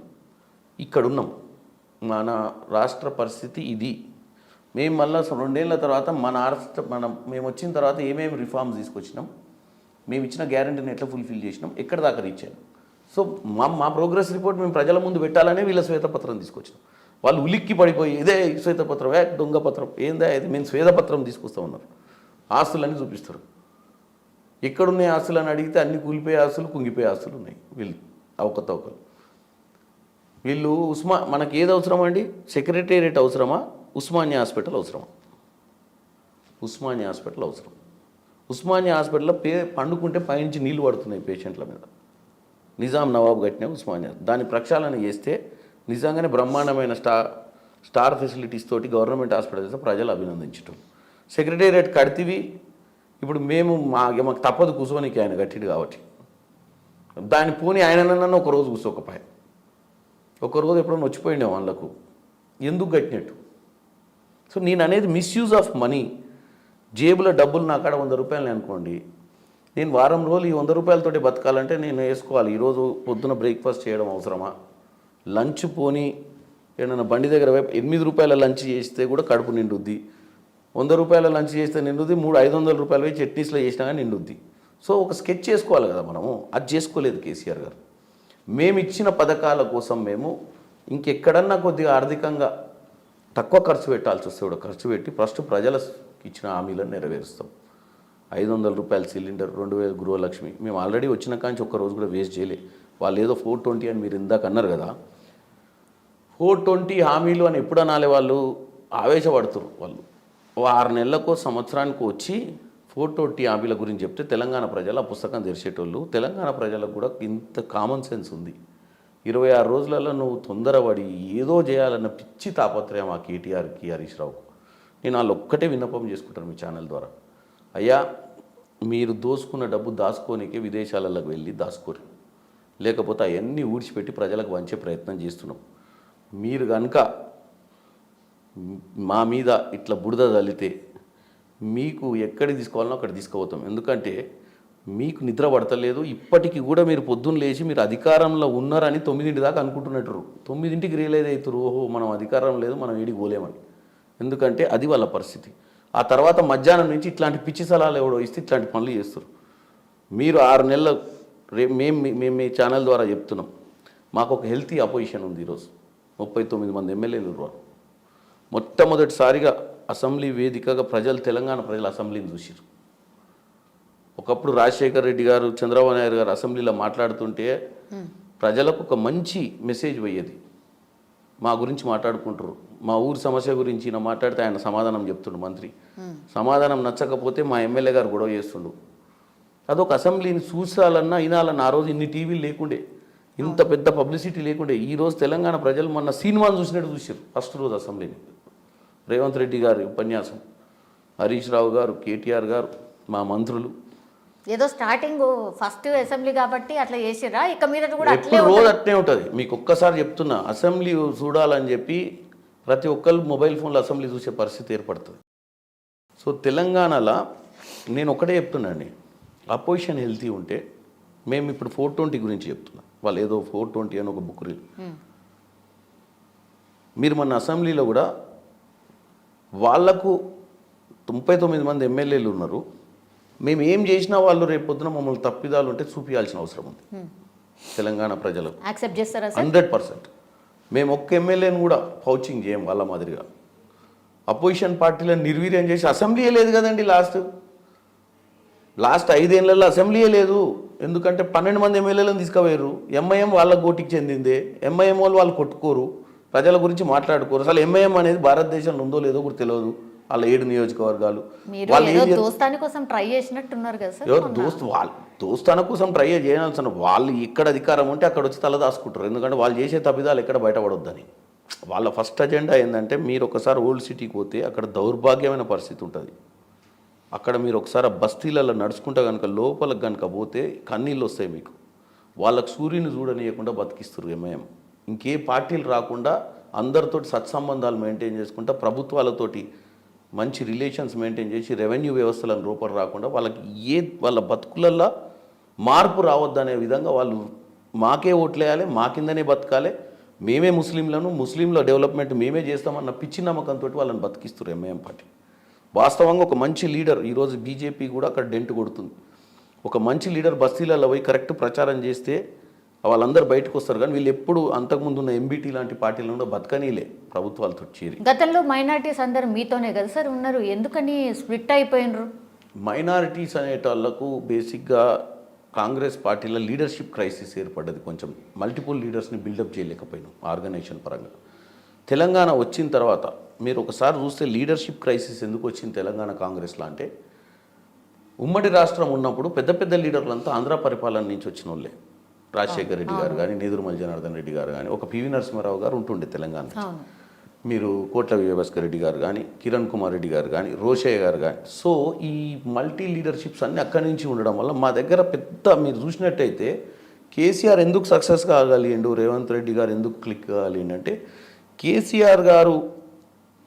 ఇక్కడున్నాం, మన రాష్ట్ర పరిస్థితి ఇది. మేము మళ్ళీ 2 ఏళ్ల తర్వాత మేము వచ్చిన తర్వాత ఏమేమి రిఫార్మ్స్ తీసుకొచ్చినాం, మేము ఇచ్చిన గ్యారెంటీని ఎట్లా ఫుల్ఫిల్ చేసినాం, ఎక్కడ దాకా రీచ్ అయ్యాం. సో మా ప్రోగ్రెస్ రిపోర్ట్ మేము ప్రజల ముందు పెట్టాలనే వీళ్ళ శ్వేతపత్రం తీసుకొచ్చినాం. వాళ్ళు ఉలిక్కి పడిపోయి ఇదే శ్వేతపత్రం, దొంగ పత్రం ఏందా ఇది, మేము శ్వేతపత్రం తీసుకొస్తా ఉన్నారు, ఆస్తులన్నీ చూపిస్తారు. ఎక్కడున్నాయి ఆస్తులు అని అడిగితే అన్ని కూలిపోయే ఆస్తులు కుంగిపోయే ఆస్తులు ఉన్నాయి వీళ్ళు అవకతవకలు. వీళ్ళు మనకి ఏది అవసరం అండి? సెక్రటేరియట్ అవసరమా, ఉస్మానియా హాస్పిటల్ అవసరమా? ఉస్మానియా హాస్పిటల్ అవసరం. ఉస్మానియా హాస్పిటల్లో పండుకుంటే పైనుంచి నీళ్లు పడుతున్నాయి పేషెంట్ల మీద. నిజాం నవాబు కట్టిన ఉస్మానియా దాన్ని ప్రక్షాళన చేస్తే నిజంగానే బ్రహ్మాండమైన స్టార్ ఫెసిలిటీస్ తోటి గవర్నమెంట్ హాస్పిటల్ చేస్తే ప్రజలు అభినందించటం. సెక్రటేరియట్ కడితివి, ఇప్పుడు మాకు తప్పదు కూర్చోనికి, ఆయన కట్టిడు కాబట్టి దాన్ని పోనీ ఆయననన్నా ఒక రోజు కూర్చోకపోయా, ఒకరోజు ఎప్పుడైనా వచ్చిపోయిండే వాళ్ళకు ఎందుకు కట్టినట్టు. సో నేను అనేది మిస్యూజ్ ఆఫ్ మనీ. జేబులో డబ్బులు నా కాడ 100 రూపాయలు అనుకోండి, నేను వారం రోజులు ఈ 100 రూపాయలతోటి బతకాలంటే నేను వేసుకోవాలి. ఈరోజు పొద్దున బ్రేక్ఫాస్ట్ చేయడం అవసరమా? లంచ్ పోనీ ఏదైనా బండి దగ్గర 8 రూపాయల లంచ్ చేస్తే కూడా కడుపు నిండుద్ది. 100 రూపాయల లంచ్ చేస్తే నిండుద్ది, 500 రూపాయలు చట్నీస్లో చేసినా కానీ నిండుద్ది. సో ఒక స్కెచ్ చేసుకోవాలి కదా మనము. అది చేసుకోలేదు కేసీఆర్ గారు. మేము ఇచ్చిన పథకాల కోసం మేము ఇంకెక్కడన్నా కొద్దిగా ఆర్థికంగా తక్కువ ఖర్చు పెట్టాల్సి వస్తే కూడా ఖర్చు పెట్టి ఫస్ట్ ప్రజలకు ఇచ్చిన హామీలను నెరవేరుస్తాం. 500 రూపాయల సిలిండర్, 2000 గృహలక్ష్మి మేము ఆల్రెడీ వచ్చిన కాంచి ఒక్క రోజు కూడా వేస్ట్ చేయలే. వాళ్ళు ఏదో 420 అని మీరు ఇందాక అన్నారు కదా, 420 హామీలు అని ఎప్పుడు అనాలి? వాళ్ళు ఆవేశపడుతున్నారు. వాళ్ళు 6 నెలలకు సంవత్సరానికి వచ్చి 420 హామీల గురించి చెప్తే తెలంగాణ ప్రజలు ఆ పుస్తకం తెరిచేటోళ్ళు. తెలంగాణ ప్రజలకు కూడా ఇంత కామన్ సెన్స్ ఉంది. 26 రోజులలో నువ్వు తొందరపడి ఏదో చేయాలన్న పిచ్చి తాపత్రయం ఆ కేటీఆర్కి, హరీష్ రావుకు. నేను వాళ్ళు ఒక్కటే విన్నపం చేసుకుంటాను మీ ఛానల్ ద్వారా, అయ్యా మీరు దోసుకున్న డబ్బు దాచుకోనికే విదేశాలకు వెళ్ళి దాచుకోరు, లేకపోతే అవన్నీ ఊడ్చిపెట్టి ప్రజలకు వంచే ప్రయత్నం చేస్తున్నాం. మీరు కనుక మా మీద ఇట్లా బురద తల్లితే మీకు ఎక్కడికి తీసుకోవాలనో అక్కడ తీసుకుపోతాం. ఎందుకంటే మీకు నిద్ర పడతలేదు. ఇప్పటికీ కూడా మీరు పొద్దున్న లేచి మీరు అధికారంలో ఉన్నారని 9 దాకా అనుకుంటున్నట్టు, 9కి రియలైజ్ అవుతారు, ఓహో మనం అధికారం లేదు, మనం ఏడికి పోలేమని. ఎందుకంటే అది వాళ్ళ పరిస్థితి. ఆ తర్వాత మధ్యాహ్నం నుంచి ఇట్లాంటి పిచ్చి సలహాలు ఎవడో ఇస్తే ఇట్లాంటి పనులు చేస్తారు. మీరు 6 నెలల మేము మీ ఛానల్ ద్వారా చెప్తున్నాం, మాకు ఒక హెల్తీ అపోజిషన్ ఉంది. ఈరోజు 39 మంది ఎమ్మెల్యేలు ఉన్నారు. మొట్టమొదటిసారిగా అసెంబ్లీ వేదికగా తెలంగాణ ప్రజలు అసెంబ్లీని చూసారు. ఒకప్పుడు రాజశేఖర్ రెడ్డి గారు, చంద్రబాబు నాయుడు గారు అసెంబ్లీలో మాట్లాడుతుంటే ప్రజలకు ఒక మంచి మెసేజ్ పోయేది. మా గురించి మాట్లాడుకుంటారు, మా ఊరి సమస్య గురించి నా మాట్లాడితే ఆయన సమాధానం చెప్తుండు. మంత్రి సమాధానం నచ్చకపోతే మా ఎమ్మెల్యే గారు గొడవ చేస్తుండు. అదొక అసెంబ్లీని చూసాలన్నా వినాలన్నా ఆ రోజు ఇన్ని టీవీలు లేకుండే, ఇంత పెద్ద పబ్లిసిటీ లేకుండే. ఈరోజు తెలంగాణ ప్రజలు మొన్న సినిమాను చూసినట్టు చూసారు. ఫస్ట్ రోజు అసెంబ్లీని రేవంత్ రెడ్డి గారి ఉపన్యాసం, హరీష్ రావు గారు, కేటీఆర్ గారు, మా మంత్రులు. ఏదో స్టార్టింగ్ ఫస్ట్ అసెంబ్లీ కాబట్టి అట్లా చేసిరా, ఇక మీద కూడా ఎప్పుడు రోజు అట్నే ఉంటుంది. మీకు ఒక్కసారి చెప్తున్నా, అసెంబ్లీ చూడాలని చెప్పి ప్రతి ఒక్కరు మొబైల్ ఫోన్లో అసెంబ్లీ చూసే పరిస్థితి ఏర్పడుతుంది. సో తెలంగాణలో నేను ఒకటే చెప్తున్నాండి, అపోజిషన్ హెల్తీ ఉంటే, మేము ఇప్పుడు 420 గురించి చెప్తున్నాం. వాళ్ళు ఏదో 420 అని ఒక బుక్ మీరు మన అసెంబ్లీలో కూడా వాళ్లకు 39 మంది ఎమ్మెల్యేలు ఉన్నారు. మేము ఏం చేసినా వాళ్ళు రేపు పొద్దున మమ్మల్ని తప్పిదాలు ఉంటే చూపించాల్సిన అవసరం ఉంది తెలంగాణ ప్రజలకు. యాక్సెప్ట్ చేస్తారా? 100%. మేము ఒక్క ఎమ్మెల్యేని కూడా పౌచింగ్ చేయం వాళ్ళ మాదిరిగా. అపోజిషన్ పార్టీలను నిర్వీర్యం చేసి అసెంబ్లీయే లేదు కదండి. లాస్ట్ 5 ఏళ్లలో అసెంబ్లీయే లేదు. ఎందుకంటే 12 మంది ఎమ్మెల్యేలను తీసుకుపోయారు. ఎంఐఎం వాళ్ళ గోటికి చెందిందే. ఎంఐఎం వాళ్ళు కొట్టుకోరు, ప్రజల గురించి మాట్లాడుకోరు. అసలు ఎంఐఎం అనేది భారతదేశంలో ఉందో లేదో కూడా తెలియదు. వాళ్ళ 7 నియోజకవర్గాలు దోస్తాని కోసం ట్రై చేసినట్టున్నారు కదా సార్. ఎవరు దోస్తాన కోసం ట్రై చేయాల్సిన వాళ్ళు ఇక్కడ అధికారం ఉంటే అక్కడ వచ్చి తలదాసుకుంటారు. ఎందుకంటే వాళ్ళు చేసే తప్పిదాలు ఎక్కడ బయటపడొద్దని. వాళ్ళ ఫస్ట్ అజెండా ఏంటంటే, మీరు ఒకసారి ఓల్డ్ సిటీకి పోతే అక్కడ దౌర్భాగ్యమైన పరిస్థితి ఉంటుంది. అక్కడ మీరు ఒకసారి బస్తీలలో నడుచుకుంటా కనుక లోపలికి కనుక పోతే కన్నీళ్ళు వస్తాయి మీకు. వాళ్ళకు సూర్యుని చూడనీయకుండా బతికిస్తారు ఎంఐఎం. ఇంకే పార్టీలు రాకుండా అందరితోటి సత్సంబంధాలు మెయింటైన్ చేసుకుంటా, ప్రభుత్వాలతోటి మంచి రిలేషన్స్ మెయింటైన్ చేసి రెవెన్యూ వ్యవస్థలను రూపం రాకుండా వాళ్ళ బతుకులల్లో మార్పు రావద్దనే విధంగా వాళ్ళు మాకే ఓట్లేయాలి, మా కిందనే బతకాలి, మేమే ముస్లింల డెవలప్మెంట్ మేమే చేస్తామన్న పిచ్చి నమ్మకంతో వాళ్ళని బతికిస్తారు ఎంఐఎం పార్టీ. వాస్తవంగా ఒక మంచి లీడర్, ఈరోజు బీజేపీ కూడా అక్కడ డెంట్ కొడుతుంది. ఒక మంచి లీడర్ బస్తీలలో పోయి కరెక్ట్ ప్రచారం చేస్తే వాళ్ళందరూ బయటకు వస్తారు. కానీ వీళ్ళు ఎప్పుడు అంతకుముందు ఉన్న ఎంబీటీ లాంటి పార్టీలను కూడా బతకనీలే ప్రభుత్వాలతో చేరి. గతంలో మైనారిటీస్ అందరూ మీతోనే కదా సార్ ఉన్నారు, ఎందుకని స్ప్లిట్ అయిపోయినరు? మైనారిటీస్ అనేటాళ్లకు బేసిక్గా కాంగ్రెస్ పార్టీలో లీడర్షిప్ క్రైసిస్ ఏర్పడ్డది. కొంచెం మల్టిపుల్ లీడర్స్ని బిల్డప్ చేయలేకపోయినాం ఆర్గనైజేషన్ పరంగా. తెలంగాణ వచ్చిన తర్వాత మీరు ఒకసారి చూస్తే లీడర్షిప్ క్రైసిస్ ఎందుకు వచ్చింది తెలంగాణ కాంగ్రెస్లో అంటే, ఉమ్మడి రాష్ట్రం ఉన్నప్పుడు పెద్ద పెద్ద లీడర్లంతా ఆంధ్ర పరిపాలన నుంచి వచ్చిన వాళ్ళే. రాజశేఖర్ రెడ్డి గారు కానీ, నేదురుమల్లి జనార్దన్ రెడ్డి గారు కానీ, ఒక పివి నరసింహారావు గారు ఉంటుండే తెలంగాణ. మీరు కోట్ల విజయభాస్కర్ రెడ్డి గారు కానీ, కిరణ్ కుమార్ రెడ్డి గారు కానీ, రోషయ్య గారు కానీ. సో ఈ మల్టీ లీడర్షిప్స్ అన్నీ అక్కడి నుంచి ఉండడం వల్ల మా దగ్గర పెద్ద మీరు చూసినట్టయితే కేసీఆర్ ఎందుకు సక్సెస్ కాగలిగిండు, రేవంత్ రెడ్డి గారు ఎందుకు క్లిక్ కాగలిగిండు అంటే, కేసీఆర్ గారు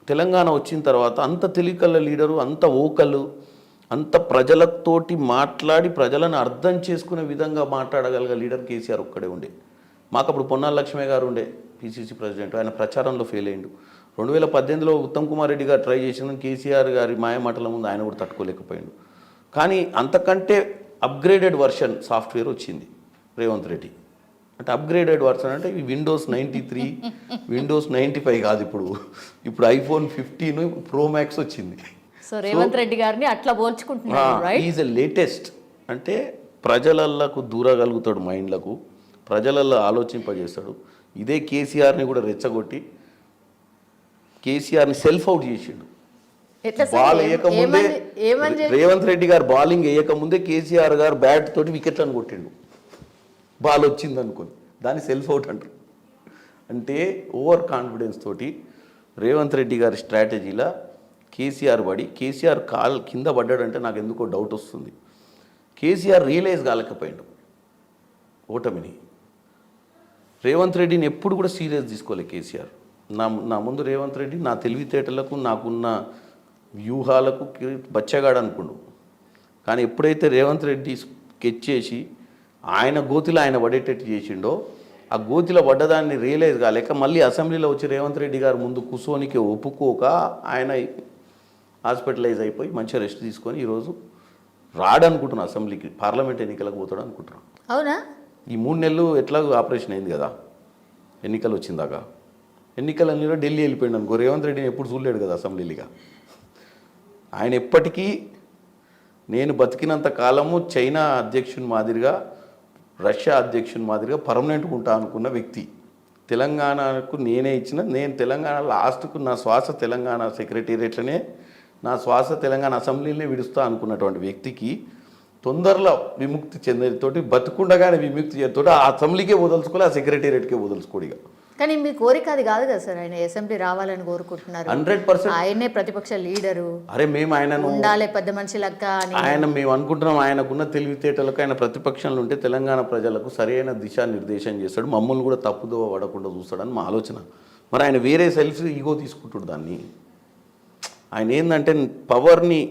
తెలంగాణ వచ్చిన తర్వాత అంత తెలివికల్ల లీడరు, అంత ఓకలు, అంత ప్రజలతోటి మాట్లాడి ప్రజలను అర్థం చేసుకునే విధంగా మాట్లాడగలిగే లీడర్ కేసీఆర్ ఒక్కడే ఉండే. మాకు అప్పుడు పొన్నాల లక్ష్మయ్య గారు ఉండే పిసిసి ప్రెసిడెంట్. ఆయన ప్రచారంలో ఫెయిల్ అయ్యిండు. 2018లో ఉత్తమ్ కుమార్ రెడ్డి గారు ట్రై చేసిన కేసీఆర్ గారి మాయమాటల ముందు ఆయన కూడా తట్టుకోలేకపోయిండు. కానీ అంతకంటే అప్గ్రేడెడ్ వర్షన్ సాఫ్ట్వేర్ వచ్చింది రేవంత్ రెడ్డి. అంటే అప్గ్రేడెడ్ వర్షన్ అంటే విండోస్ 93, విండోస్ 95 కాదు, ఇప్పుడు ఐఫోన్ 15 ప్రో మ్యాక్స్ వచ్చింది. సో రేవంత్ రెడ్డి గారిని అట్లా పోల్చుకుంటున్నారు, రైట్? Is a latest. అంటే ప్రజలకు దూరగలుగుతాడు, మైండ్లకు ప్రజలలో ఆలోచింపజేస్తాడు. ఇదే కేసీఆర్ని కూడా రెచ్చగొట్టి కేసీఆర్ని సెల్ఫ్ అవుట్ చేసిండు. బాల్ వేయకముందే రేవంత్ రెడ్డి గారు బౌలింగ్ వేయకముందే కేసీఆర్ గారు బ్యాట్ తోటి వికెట్లను కొట్టిండు. బాల్ వచ్చింది అనుకోని దాన్ని సెల్ఫ్ అవుట్ అంటారు. అంటే ఓవర్ కాన్ఫిడెన్స్ తోటి రేవంత్ రెడ్డి గారి స్ట్రాటజీలా కేసీఆర్ పడి, కేసీఆర్ కింద పడ్డాడంటే నాకు ఎందుకో డౌట్ వస్తుంది. కేసీఆర్ రియలైజ్ కాలేకపోయాడు ఓటమిని. రేవంత్ రెడ్డిని ఎప్పుడు కూడా సీరియస్ తీసుకోలే కేసీఆర్. నా ముందు రేవంత్ రెడ్డి నా తెలివితేటలకు, నాకున్న వ్యూహాలకు బచ్చగాడు అనుకుండు. కానీ ఎప్పుడైతే రేవంత్ రెడ్డి స్కెచ్ చేసి ఆయన గోతిలో ఆయన పడేటట్టు చేసిండో, ఆ గోతిలో పడ్డదాన్ని రియలైజ్ కాలేక మళ్ళీ అసెంబ్లీలో వచ్చి రేవంత్ రెడ్డి గారు ముందు కూర్చోనికి ఒప్పుకోక ఆయన హాస్పిటలైజ్ అయిపోయి మంచిగా రెస్ట్ తీసుకొని ఈరోజు రాడనుకుంటున్నాను అసెంబ్లీకి, పార్లమెంట్ ఎన్నికలకు పోతాడు అనుకుంటున్నాను. అవునా? ఈ 3 నెలలు ఎట్లా ఆపరేషన్ అయింది కదా, ఎన్నికలు వచ్చిందాకా. ఎన్నికలన్నీలో ఢిల్లీ వెళ్ళిపోయాడు అనుకో, రేవంత్ రెడ్డిని ఎప్పుడు చూడలేడు కదా అసెంబ్లీగా. ఆయన ఎప్పటికీ నేను బతికినంత కాలము చైనా అధ్యక్షుని మాదిరిగా, రష్యా అధ్యక్షుని మాదిరిగా పర్మనెంట్గా ఉంటా అనుకున్న వ్యక్తి. తెలంగాణకు నేను తెలంగాణ లాస్ట్కు నా శ్వాస తెలంగాణ సెక్రటేరియట్లనే, నా శ్వాస తెలంగాణ అసెంబ్లీనే విడుస్తా అనుకున్నటువంటి వ్యక్తికి తొందరలో విముక్తి చెందేతోటి, బతుకుండగానే విముక్తి చేతోటి ఆ అసెంబ్లీకే వదలుచుకోవాలి, ఆ సెక్రటేరియట్కే వదలుచుకోడిగా. కానీ మీ కోరిక అది కాదు కదా సార్, ఆయన అసెంబ్లీ రావాలని కోరుకుంటున్నారు. 100% ఆయనే ప్రతిపక్ష లీడరు. అరే మేము ఆయన ఉండాలి పెద్ద మనిషి లెక్క అని మేము అనుకుంటున్నాం. ఆయనకున్న తెలివితేటలకు ఆయన ప్రతిపక్షంలో ఉంటే తెలంగాణ ప్రజలకు సరైన దిశానిర్దేశం చేస్తాడు, మమ్మల్ని కూడా తప్పుదోవ పడకుండా చూస్తాడని మా ఆలోచన. మరి ఆయన వేరే సెల్ఫ్ ఈగో తీసుకుంటాడు దాన్ని. ఆయన ఏంటంటే పవర్ని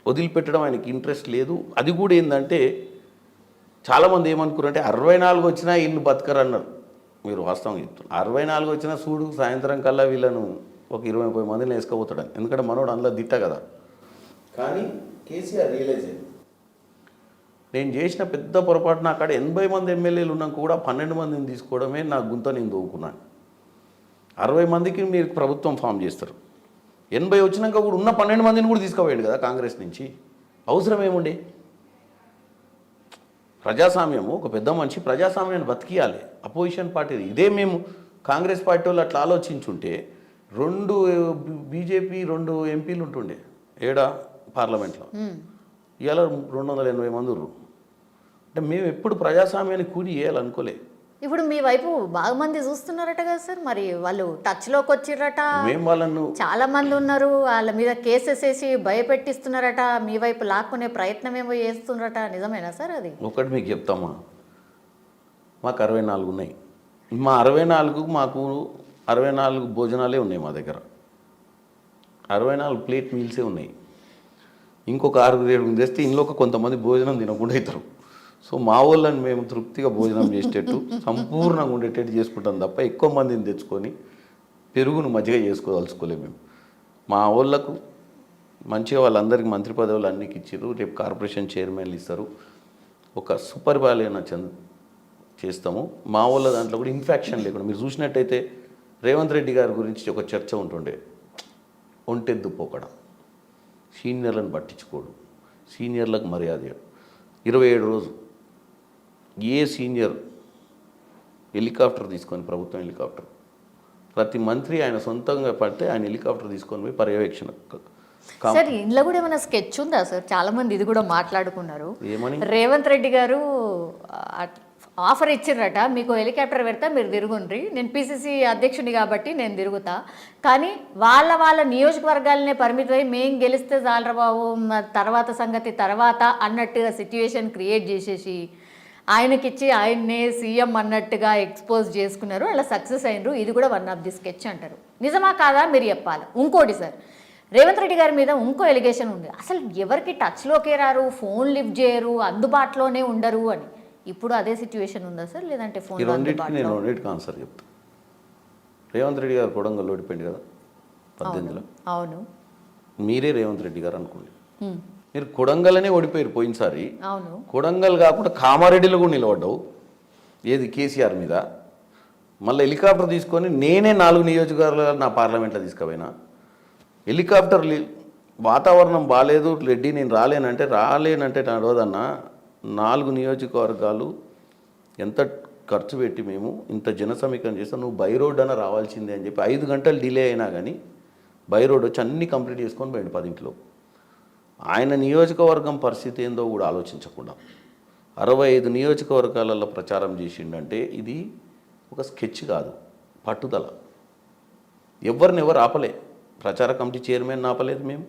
వదిలిపెట్టడం ఆయనకి ఇంట్రెస్ట్ లేదు. అది కూడా ఏంటంటే చాలామంది ఏమనుకున్నారంటే 64 వచ్చినా వీళ్ళు బతకరన్నారు. మీరు వాస్తవం చెప్తున్నారు. 64 వచ్చినా చూడు సాయంత్రం కల్లా వీళ్ళను ఒక 20-30 మందిని వేసుకపోతాడని. ఎందుకంటే మనోడు అందులో దిట్ట కదా. కానీ కేసీఆర్ రియలైజ్ అయ్యింది, నేను చేసిన పెద్ద పొరపాటు. నా కాడ 80 మంది ఎమ్మెల్యేలు ఉన్నాక కూడా 12 మందిని తీసుకోవడమే నా గుంత నేను దోవుకున్నాను. 60 మందికి మీరు ప్రభుత్వం ఫామ్ చేస్తారు, 80 వచ్చినాక కూడా ఉన్న 12 మందిని కూడా తీసుకుపోయాడు కదా కాంగ్రెస్ నుంచి. అవసరం ఏముండే? ప్రజాస్వామ్యము, ఒక పెద్ద మనిషి ప్రజాస్వామ్యాన్ని బతికియాలి. అపోజిషన్ పార్టీ ఇదే మేము కాంగ్రెస్ పార్టీ వాళ్ళు అట్లా ఆలోచించుంటే 2 బీజేపీ 2 ఎంపీలు ఉంటుండే ఏడా పార్లమెంట్లో. ఇవాళ 280 మంది ఉర్రు. అంటే మేము ఎప్పుడు ప్రజాస్వామ్యాన్ని కూలి చేయాలనుకోలే. ఇప్పుడు మీ వైపు బాగా మంది చూస్తున్నారట కదా సార్, మరి వాళ్ళు టచ్లోకి వచ్చిరట, మేము వాళ్ళను చాలా మంది ఉన్నారు, వాళ్ళ మీద కేసెస్ వేసి భయపెట్టిస్తున్నారట, మీ వైపు లాక్కునే ప్రయత్నం ఏమో చేస్తున్నారట, నిజమేనా సార్ అది? ఒకటి మీకు చెప్తామా, మాకు 64 ఉన్నాయి. మా 64 మాకు 64 భోజనాలే ఉన్నాయి మా దగ్గర, 64 ప్లేట్ మీల్సే ఉన్నాయి. ఇంకొక 6-7 తెస్తే ఇంట్లో కొంతమంది భోజనం తినకుండా అవుతారు. సో మా వాళ్ళని మేము తృప్తిగా భోజనం చేసేటట్టు సంపూర్ణంగా ఉండేటట్టు చేసుకుంటాం తప్ప ఎక్కువ మందిని తెచ్చుకొని పెరుగును మజ్జిగ చేసుకోదలుచుకోలేము మేము. మా వాళ్ళకు మంచిగా వాళ్ళందరికీ మంత్రి పదవులు అన్నికి ఇచ్చారు, రేపు కార్పొరేషన్ చైర్మన్లు ఇస్తారు, ఒక సుపరిపాలన చేస్తాము. మా వాళ్ళ దాంట్లో కూడా ఇన్ఫెక్షన్ లేకుండా మీరు చూసినట్టయితే రేవంత్ రెడ్డి గారి గురించి ఒక చర్చ ఉంటుండే, ఒంటెద్దు పోకడం, సీనియర్లను పట్టించుకోడు, సీనియర్లకు మర్యాద ఇవ్వడు. 27 రోజు ఏ సీనియర్ హెలికాప్టర్ తీసుకొని, ప్రభుత్వం హెలికాప్టర్, ప్రతి మంత్రి ఆయన సొంతంగా పడితే ఆయన హెలికాప్టర్ తీసుకొని పోయి పర్యవేక్షణ. సార్ ఇందులో కూడా ఏమైనా స్కెచ్ ఉందా సార్? చాలా మంది ఇది కూడా మాట్లాడుకున్నారు. ఏమని? రేవంత్ రెడ్డి గారు ఆఫర్ ఇచ్చిర్రట, మీకు హెలికాప్టర్ పెడతా మీరు తిరుగుండ్రి, నేను పిసిసి అధ్యక్షుని కాబట్టి నేను తిరుగుతా, కానీ వాళ్ళ నియోజకవర్గాలనే పరిమితమై మేం గెలిస్తే చాలరా బాబు, తర్వాత సంగతి తర్వాత అన్నట్టుగా సిట్యుయేషన్ క్రియేట్ చేసేసి ఆయనకిచ్చి ఆయన్నే సీఎం అన్నట్టుగా ఎక్స్పోజ్ చేసుకున్నారు. అలా సక్సెస్ అయినరు. ఇది కూడా వన్ ఆఫ్ ది స్కెచ్ అంటారు. నిజమా కాదా మీరు చెప్పాలి. ఇంకోటి సార్, రేవంత్ రెడ్డి గారి మీద ఇంకో ఎలిగేషన్ ఉంది, అసలు ఎవరికి టచ్లోకే రారు, ఫోన్ లిఫ్ట్ చేయరు, అందుబాటులోనే ఉండరు అని. ఇప్పుడు అదే సిచ్యువేషన్ ఉందా సార్, లేదంటే ఫోన్? నేను రెండింటికి ఆన్సర్ చెప్తాను. రేవంత్ రెడ్డి గారు కొడంగల్ ఓడిపోయింది కదా 18లో. అవును. మీరే రేవంత్ రెడ్డి గారు అనుకోండి, మీరు కొడంగల్నే ఓడిపోయారు పోయినసారి. అవును. కొడంగల్ కాకుండా కామారెడ్డిలో కూడా నిలబడ్డావు, ఏది కేసీఆర్ మీద. మళ్ళీ హెలికాప్టర్ తీసుకొని నేనే 4 నియోజకవర్గాలు నా పార్లమెంట్లో తీసుకుపోయినా. హెలికాప్టర్ వాతావరణం బాగాలేదు రెడ్డి, నేను రాలేనంటే నడవదన్న. 4 నియోజకవర్గాలు ఎంత ఖర్చు పెట్టి మేము ఇంత జన సమీకరణ చేస్తాం, నువ్వు బై రోడ్ అన్న రావాల్సిందే అని చెప్పి 5 గంటలు డిలే అయినా కానీ బై రోడ్ వచ్చి అన్నీ కంప్లీట్ చేసుకొని పోయింది 10 ఆయన నియోజకవర్గం పరిస్థితి ఏందో కూడా ఆలోచించకుండా 65 నియోజకవర్గాలలో ప్రచారం చేసిండంటే ఇది ఒక స్కెచ్ కాదు, పట్టుదల. ఎవరు ఆపలే. ప్రచార కమిటీ చైర్మన్ ఆపలేదు మేము,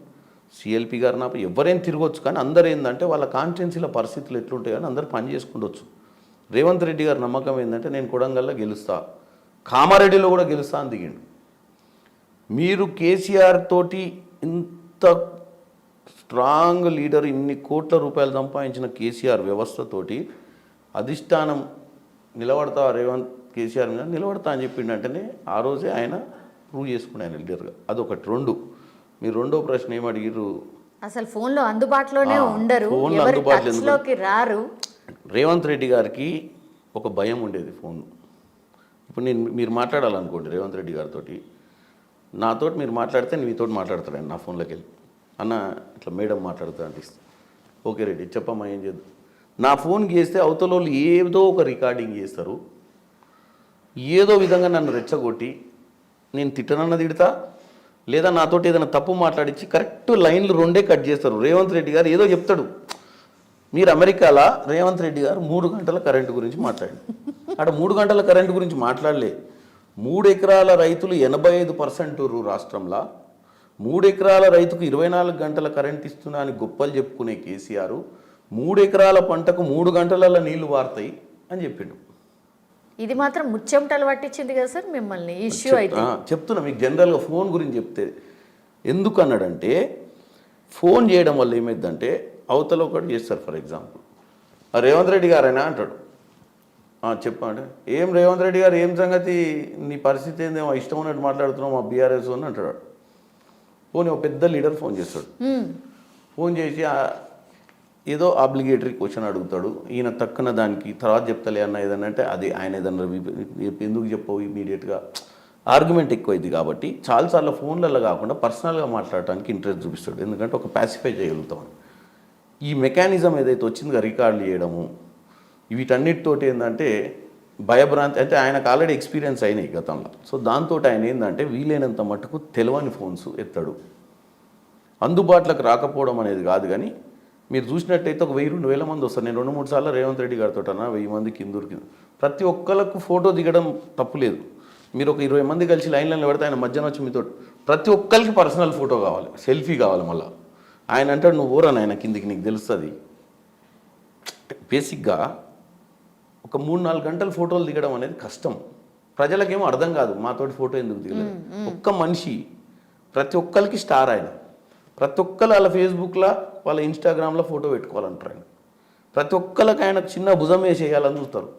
సిఎల్పి గారిని ఎవరైనా తిరగొచ్చు, కానీ అందరూ ఏంటంటే వాళ్ళ కాన్స్టిట్యున్సీల పరిస్థితులు ఎట్లుంటాయి కానీ అందరూ పని చేసుకుండొచ్చు. రేవంత్ రెడ్డి గారి నమ్మకం ఏంటంటే నేను కొడంగల్లో గెలుస్తా, కామారెడ్డిలో కూడా గెలుస్తా అని దిగిండు. మీరు కేసీఆర్ తోటి ఇంత స్ట్రాంగ్ లీడర్, ఇన్ని కోట్ల రూపాయలు సంపాదించిన కేసీఆర్ వ్యవస్థతోటి అధిష్టానం నిలబడతా, రేవంత్ కేసీఆర్ మీద నిలబడతా అని చెప్పిండంటేనే ఆ రోజే ఆయన ప్రూవ్ చేసుకుని ఆయన లీడర్గా. అదొకటి. 2, మీరు రెండో ప్రశ్న ఏమడిగిర్రు, అసలు ఫోన్లో అందుబాటులోనే ఉండరు, ఫోన్లో అందుబాటులోకి రారు. రేవంత్ రెడ్డి గారికి ఒక భయం ఉండేది ఫోన్. ఇప్పుడు మీరు మాట్లాడాలనుకోండి రేవంత్ రెడ్డి గారితో, నాతోటి మీరు మాట్లాడితే మీతోటి మాట్లాడతాడు ఆయన నా ఫోన్లోకి వెళ్ళి, అన్న ఇట్లా మేడం మాట్లాడుతా అంటే ఓకే రెడ్డి చెప్పమ్మా ఏం చేద్దాం. నా ఫోన్కి చేస్తే అవతల వాళ్ళు ఏదో ఒక రికార్డింగ్ చేస్తారు, ఏదో విధంగా నన్ను రెచ్చగొట్టి నేను తిట్టనన్న తిడతా, లేదా నాతోటి ఏదైనా తప్పు మాట్లాడించి కరెక్ట్ లైన్లు 2 కట్ చేస్తారు. రేవంత్ రెడ్డి గారు ఏదో చెప్తాడు, మీరు అమెరికాలో రేవంత్ రెడ్డి గారు 3 గంటల కరెంటు గురించి మాట్లాడి, అక్కడ 3 గంటల కరెంటు గురించి మాట్లాడలే. 3 ఎకరాల రైతులు 85% రాష్ట్రంలో, 3 ఎకరాల రైతుకు 24 గంటల కరెంట్ ఇస్తున్నా అని గొప్పలు చెప్పుకునే కేసీఆర్ 3 ఎకరాల పంటకు 3 గంటలలో నీళ్లు వారుతాయి అని చెప్పిండు. ఇది మాత్రం ముచ్చెమటలు పట్టించింది కదా సార్ మిమ్మల్ని ఇష్యూ అయితే. చెప్తున్నా మీకు జనరల్గా ఫోన్ గురించి చెప్తే. ఎందుకు అన్నాడంటే ఫోన్ చేయడం వల్ల ఏమైందంటే అవతల ఒకటి చేస్తారు. ఫర్ ఎగ్జాంపుల్ రేవంత్ రెడ్డి గారైనా అంటాడు, చెప్పండి ఏం రేవంత్ రెడ్డి గారు ఏం సంగతి, నీ పరిస్థితి ఏందేమో ఇష్టం ఉన్నట్టు మాట్లాడుతున్నావు మా బీఆర్ఎస్ అని అంటాడు. పోనీ ఒక పెద్ద లీడర్ ఫోన్ చేస్తాడు, ఫోన్ చేసి ఏదో ఆబ్లిగేటరీ క్వశ్చన్ అడుగుతాడు, ఈయన తక్కువ దానికి తర్వాత చెప్తలే అన్న ఏదన్నా అంటే అది ఆయన ఏదన్నా ఎందుకు చెప్పవు ఇమీడియట్గా ఆర్గ్యుమెంట్ ఎక్కువైంది. కాబట్టి చాలాసార్లు ఫోన్లలో కాకుండా పర్సనల్గా మాట్లాడటానికి ఇంట్రెస్ట్ చూపిస్తాడు, ఎందుకంటే ఒక ప్యాసిఫై చేయగలుగుతామని. ఈ మెకానిజం ఏదైతే వచ్చిందో రికార్డులు చేయడము వీటన్నిటితోటి ఏంటంటే భయభ్రాంతి, అంటే ఆయనకు ఆల్రెడీ ఎక్స్పీరియన్స్ అయినాయి గతంలో. సో దాంతో ఆయన ఏంటంటే వీలైనంత మటుకు తెలియని ఫోన్స్ ఎత్తాడు. అందుబాటులోకి రాకపోవడం అనేది కాదు, కానీ మీరు చూసినట్టయితే ఒక 1000-2000 మంది వస్తారు. నేను 2-3 సార్లు రేవంత్ రెడ్డి గారితో 1000 మంది కిందూరికి ప్రతి ఒక్కరికి ఫోటో దిగడం తప్పులేదు. మీరు ఒక 20 మంది కలిసి లైన్లలో పెడితే ఆయన మధ్యాహ్నం వచ్చి మీతో ప్రతి ఒక్కరికి పర్సనల్ ఫోటో కావాలి, సెల్ఫీ కావాలి. మళ్ళీ ఆయన అంటాడు నువ్వు ఊరని ఆయన కిందికి నీకు తెలుస్తుంది. బేసిక్గా ఒక 3-4 గంటలు ఫోటోలు దిగడం అనేది కష్టం, ప్రజలకేమో అర్థం కాదు మాతోటి ఫోటో ఎందుకు దిగలేదు. ఒక్క మనిషి ప్రతి ఒక్కరికి స్టార్ ఆయన, ప్రతి ఒక్కరు వాళ్ళ ఫేస్బుక్లో వాళ్ళ ఇన్స్టాగ్రామ్లో ఫోటో పెట్టుకోవాలంటారు ఆయన. ప్రతి ఒక్కరికి ఆయన చిన్న భుజం వేసేయాలని చూస్తారు,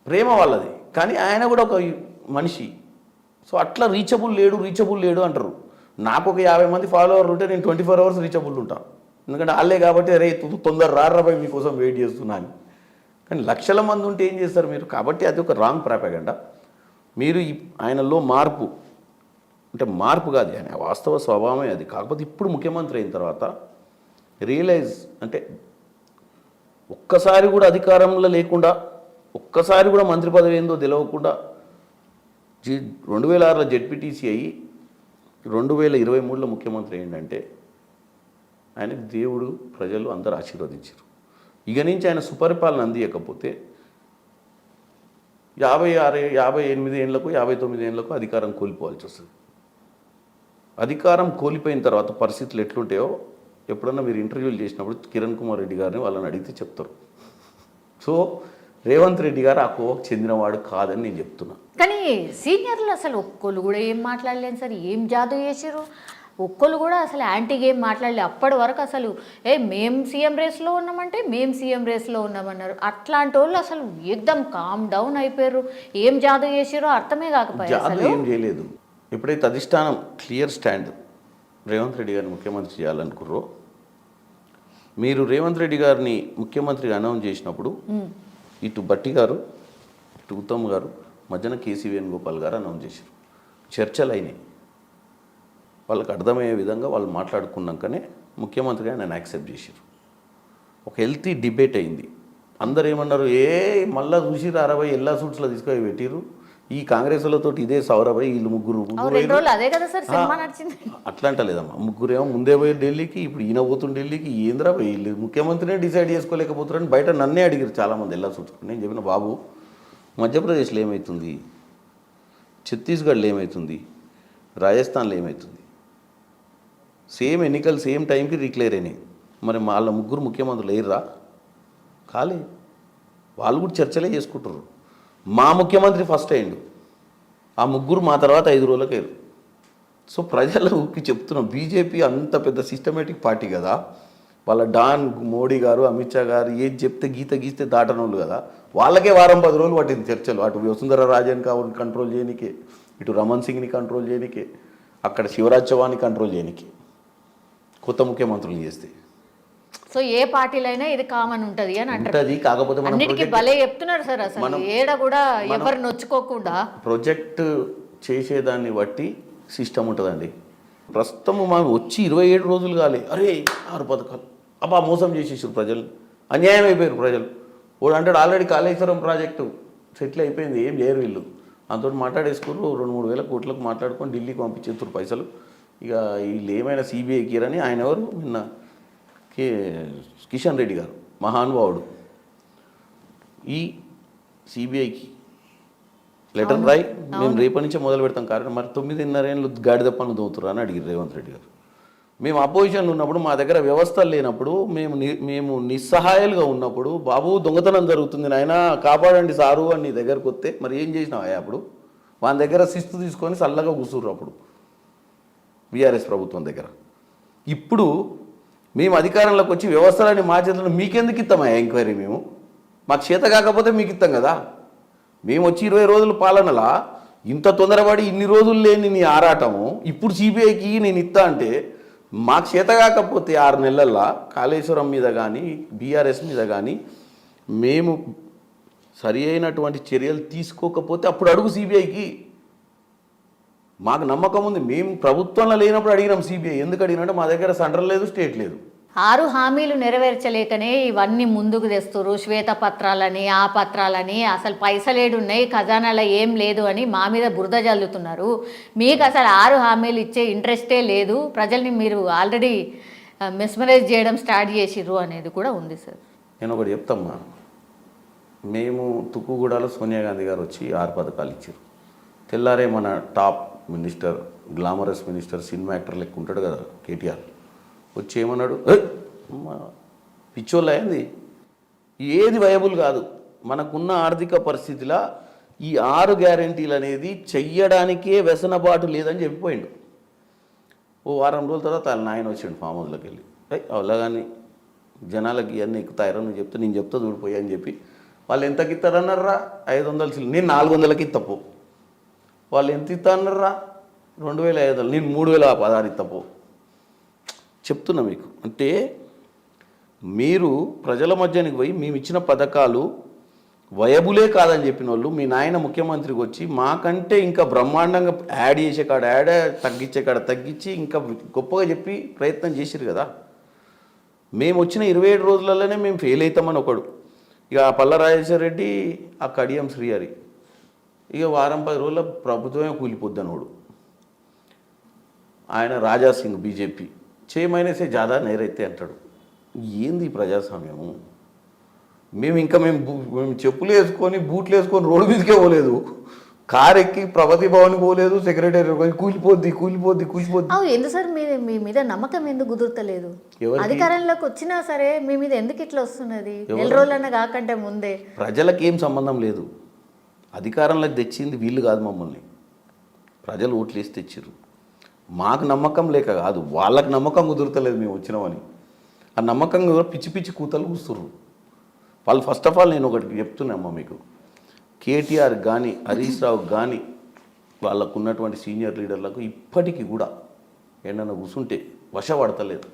ప్రేమ వాళ్ళది. కానీ ఆయన కూడా ఒక మనిషి. సో అట్లా రీచబుల్ లేడు అంటారు. నాకు ఒక 50 మంది ఫాలోవర్లు ఉంటే నేను 24 అవర్స్ రీచబుల్ ఉంటాను, ఎందుకంటే వాళ్ళే కాబట్టి అరే తొందర రారాబాయ్ మీకోసం వెయిట్ చేస్తున్నాను. కానీ లక్షల మంది ఉంటే ఏం చేస్తారు మీరు? కాబట్టి అది ఒక రాంగ్ ప్రాపగండా. మీరు ఆయనలో మార్పు అంటే మార్పు కాదు, ఆయన వాస్తవ స్వభావమే అది. కాకపోతే ఇప్పుడు ముఖ్యమంత్రి అయిన తర్వాత రియలైజ్ అంటే ఒక్కసారి కూడా అధికారంలో లేకుండా ఒక్కసారి కూడా మంత్రి పదవి ఏందో తెలియకుండా 2006లో జెడ్పీటీసీ అయ్యి 2023లో ముఖ్యమంత్రి ఏంటంటే ఆయనకు దేవుడు ప్రజలు అందరూ ఆశీర్వదించారు. ఇక నుంచి ఆయన సుపరిపాలన అందియకపోతే 58 ఏళ్లకు 59 ఏళ్లకు అధికారం కోల్పోవాల్సి వస్తుంది. అధికారం కోల్పోయిన తర్వాత పరిస్థితులు ఎట్లుంటాయో ఎప్పుడన్నా మీరు ఇంటర్వ్యూలు చేసినప్పుడు కిరణ్ కుమార్ రెడ్డి గారిని వాళ్ళని అడిగితే చెప్తారు. సో రేవంత్ రెడ్డి గారు ఆ కోవకు చెందినవాడు కాదని నేను చెప్తున్నా. కానీ సీనియర్లు అసలు ఒక్కళ్ళు కూడా ఏం మాట్లాడలేను సార్. ఏం జాదు చేసారు ఒక్కళ్ళు కూడా అసలు యాంటీ గేమ్ మాట్లాడలే. అప్పటి వరకు అసలు మేం సీఎం రేస్లో ఉన్నామంటే మేం సీఎం రేస్లో ఉన్నామన్నారు. అట్లాంటి వాళ్ళు అసలు యుద్ధం కామ్ డౌన్ అయిపోయారు. ఏం జాదు చేసారో అర్థమే కాకపోయారు. జాదు ఏం చేయలేదు. ఎప్పుడైతే అధిష్టానం క్లియర్ స్టాండ్ రేవంత్ రెడ్డి గారిని ముఖ్యమంత్రి చేయాలనుకుర్రో, మీరు రేవంత్ రెడ్డి గారిని ముఖ్యమంత్రిగా అనౌన్స్ చేసినప్పుడు ఇటు బట్టి గారు ఇటు ఉత్తమ్ గారు మధ్యన కేసీ వేణుగోపాల్ గారు అనౌన్స్ చేశారు. చర్చలు అయినాయి. వాళ్ళకి అర్థమయ్యే విధంగా వాళ్ళు మాట్లాడుకున్నాకనే ముఖ్యమంత్రిగా ఆయన యాక్సెప్ట్ చేశారు. ఒక హెల్తీ డిబేట్ అయింది. అందరు ఏమన్నారు, మళ్ళా చూసి 60 ఎల్లా సూట్స్లో తీసుకొని పెట్టిరు, ఈ కాంగ్రెస్లతో ఇదే సౌరభై వీళ్ళు ముగ్గురు అట్లా అంటలేదమ్మా. ముగ్గురేమో ముందే పోయి ఢిల్లీకి, ఇప్పుడు ఈయన పోతుంది ఢిల్లీకి. ఏంద్రా వీళ్ళు ముఖ్యమంత్రినే డిసైడ్ చేసుకోలేకపోతున్నారని బయట నన్నే అడిగారు చాలామంది ఎల్లా చూసుకుని. నేను చెప్పిన బాబు, మధ్యప్రదేశ్లో ఏమవుతుంది, ఛత్తీస్గఢ్లో ఏమవుతుంది, రాజస్థాన్లో ఏమవుతుంది, సేమ్ ఎన్నికలు సేమ్ టైంకి డిక్లేర్ అయినాయి. మరి వాళ్ళ ముగ్గురు ముఖ్యమంత్రులు లేరురా? కాలే. వాళ్ళు కూడా చర్చలే చేసుకుంటారు. మా ముఖ్యమంత్రి ఫస్ట్ అయ్యిండు, ఆ ముగ్గురు మా తర్వాత 5 రోజులకు అయ్యారు. సో ప్రజలకి చెప్తున్నాం, బీజేపీ అంత పెద్ద సిస్టమేటిక్ పార్టీ కదా. వాళ్ళ డాన్ మోడీ గారు, అమిత్ షా గారు ఏది చెప్తే గీస్తే దాటనోళ్ళు కదా. వాళ్ళకే వారం 10 రోజులు పట్టింది చర్చలు. అటు వసుంధర రాజన్ కంట్రోల్ చేయనికే, ఇటు రమణ్ సింగ్ని కంట్రోల్ చేయనికే, అక్కడ శివరాజ్ చౌహాన్ని కంట్రోల్ చేయనికే, కొత్త ముఖ్యమంత్రులు చేస్తే. సో ఏ పార్టీలైనా ఇది కామన్ ఉంటుంది అని అంటది. కాకపోతే అన్నిటికీ భలే చెప్తున్నారు సార్. అసలు ఏడ కూడా ఎవరు నొచ్చుకోకుండా ప్రాజెక్ట్ చేసేదాన్ని బట్టి సిస్టమ్ ఉంటుందండి. ప్రస్తుతం మనం వచ్చి 27 రోజులు కాలే, అరే 6 పథకాలు అబ్బా మోసం చేసేసారు ప్రజలు, అన్యాయం అయిపోయారు ప్రజలు. వాడు అంటాడు ఆల్రెడీ కాళేశ్వరం ప్రాజెక్టు సెటిల్ అయిపోయింది, ఏం లేరు వీళ్ళు. అంతో మాట్లాడేసుకున్నారు, 2-3 వేల కోట్లకు మాట్లాడుకొని ఢిల్లీకి పంపించేస్తారు పైసలు. ఇక వీళ్ళు ఏమైనా సిబిఐకి ఇరని ఆయన ఎవరు నిన్న కిషన్ రెడ్డి గారు మహానుభావుడు, ఈ సిబిఐకి లెటర్ రాయి, మేము రేపటి నుంచే మొదలు పెడతాం. కారణం మరి 9.5 ఏళ్ళు గాడిద పనులు దోతురా అని అడిగారు రేవంత్ రెడ్డి గారు. మేము అపోజిషన్లో ఉన్నప్పుడు, మా దగ్గర వ్యవస్థలు లేనప్పుడు, మేము నిస్సహాయాలుగా ఉన్నప్పుడు, బాబు దొంగతనం జరుగుతుంది నాయన కాపాడండి సారు అని నీ దగ్గరకు వస్తే మరి ఏం చేసినావా? అప్పుడు వాళ్ళ దగ్గర శిస్తు తీసుకొని చల్లగా కూర్చుర్రు అప్పుడు బీఆర్ఎస్ ప్రభుత్వం దగ్గర. ఇప్పుడు మేము అధికారంలోకి వచ్చి వ్యవస్థలని మా చేతుల్లో మీకెందుకు ఇస్తామా ఎంక్వైరీ? మాకు చేత కాకపోతే మీకు ఇస్తాం కదా. మేము వచ్చి 20 రోజుల పాలనలా ఇంత తొందరపడి ఇన్ని రోజులు లేని నీ ఆరాటము ఇప్పుడు సిబిఐకి నేను ఇస్తా అంటే, మాకు చేత కాకపోతే 6 నెలల్లో కాళేశ్వరం మీద కానీ బీఆర్ఎస్ మీద కానీ మేము సరి అయినటువంటి చర్యలు తీసుకోకపోతే అప్పుడు అడుగు సిబిఐకి. మాకు నమ్మకం ఉంది. మేము ప్రభుత్వంలో లేనప్పుడు అడిగినాం సిబిఐ. ఎందుకు అడిగినంటే మా దగ్గర సెంట్రల్ లేదు, స్టేట్ లేదు. 6 హామీలు నెరవేర్చలేకనే ఇవన్నీ ముందుకు తెస్తారు. శ్వేత పత్రాలని, ఆ పత్రాలని, అసలు పైసలేడున్నాయి ఖజానాలో ఏం లేదు అని మా మీద బురద జల్లుతున్నారు. మీకు అసలు 6 హామీలు ఇచ్చే ఇంట్రెస్టే లేదు. ప్రజల్ని మీరు ఆల్రెడీ మెస్మరైజ్ చేయడం స్టార్ట్ చేసిర్రు అనేది కూడా ఉంది సార్. నేను ఒకటి చెప్తామ్మా, మేము తుక్కుగూడలో సోనియా గాంధీ గారు వచ్చి 6 పథకాలు ఇచ్చారు. తెల్లారే మన top minister, glamorous minister, cinema actor లెక్క ఉంటాడు కదా కేటీఆర్, వచ్చి ఏమన్నాడు, పిచ్చోళ్ళు అయింది, ఏది వయబుల్ కాదు, మనకున్న ఆర్థిక పరిస్థితిలో ఈ 6 గ్యారెంటీలు అనేది చెయ్యడానికే వ్యసనబాటు లేదని చెప్పిపోయిండు. ఓ వారం రోజుల తర్వాత నాయన వచ్చిండు ఫామ్ హౌస్లోకి వెళ్ళి, అలా కానీ జనాలకి ఇవన్నీ ఎక్కుతాయరా, నువ్వు చెప్తే నేను చెప్తా చూడిపోయా అని చెప్పి. వాళ్ళు ఎంతకి ఇస్తారన్నారా? 500, నేను 400కి ఇత్తపో. వాళ్ళు ఎంత ఇస్తా అన్నారా? 2500, నేను 3016 ఇత్తపో. చెప్తున్నా మీకు. అంటే మీరు ప్రజల మధ్యానికి పోయి మేము ఇచ్చిన పథకాలు వయబులే కాదని చెప్పిన వాళ్ళు మీ నాయన ముఖ్యమంత్రికి వచ్చి మాకంటే ఇంకా బ్రహ్మాండంగా యాడ్ చేసే కాడ యాడ్, తగ్గించే కాడ తగ్గించి ఇంకా గొప్పగా చెప్పి ప్రయత్నం చేసిరు కదా. మేము వచ్చిన 27 రోజులలోనే మేము ఫెయిల్ అవుతామని ఒకడు, ఇక ఆ పల్ల రాజేశ్వర రెడ్డి, ఆ కడియం శ్రీహరి, ఇక వారం 10 రోజుల ప్రభుత్వమే కూలిపోద్దనోడు, ఆయన రాజాసింగ్ బీజేపీ చేయమైనసే జాదా నేరైతే అంటాడు. ఏంది ఈ ప్రజాస్వామ్యము? మేము చెప్పులు వేసుకొని బూట్లు వేసుకొని రోడ్డు మీదకే పోలేదు, కారు ఎక్కి ప్రగతి భవన్కి పోలేదు, సెక్రటరీ కూలిపోద్ది. ఎందుకు సార్ మీ మీద నమ్మకం ఎందుకు కుదురుతలేదు? ఎవరికి? అధికారంలోకి వచ్చినా సరే మీ మీద ఎందుకు ఇట్లా వస్తున్నది? నెల రోజులన్నా కాకంటే ముందే. ప్రజలకు ఏం సంబంధం లేదు, అధికారంలోకి తెచ్చింది వీళ్ళు కాదు, మమ్మల్ని ప్రజలు ఓట్లు వేసి తెచ్చిర్రు. మాకు నమ్మకం లేక కాదు, వాళ్ళకి నమ్మకం కుదురుతలేదు మేము వచ్చినామని. ఆ నమ్మకం పిచ్చి పిచ్చి కూతలు కూస్తుర్రు వాళ్ళు. ఫస్ట్ ఆఫ్ ఆల్ నేను ఒకటి చెప్తున్నామ్మా మీకు, కేటీఆర్ కానీ హరీష్ రావు కానీ వాళ్ళకు ఉన్నటువంటి సీనియర్ లీడర్లకు ఇప్పటికీ కూడా ఏంటన్నా కూర్చుంటే వశపడతలేదు.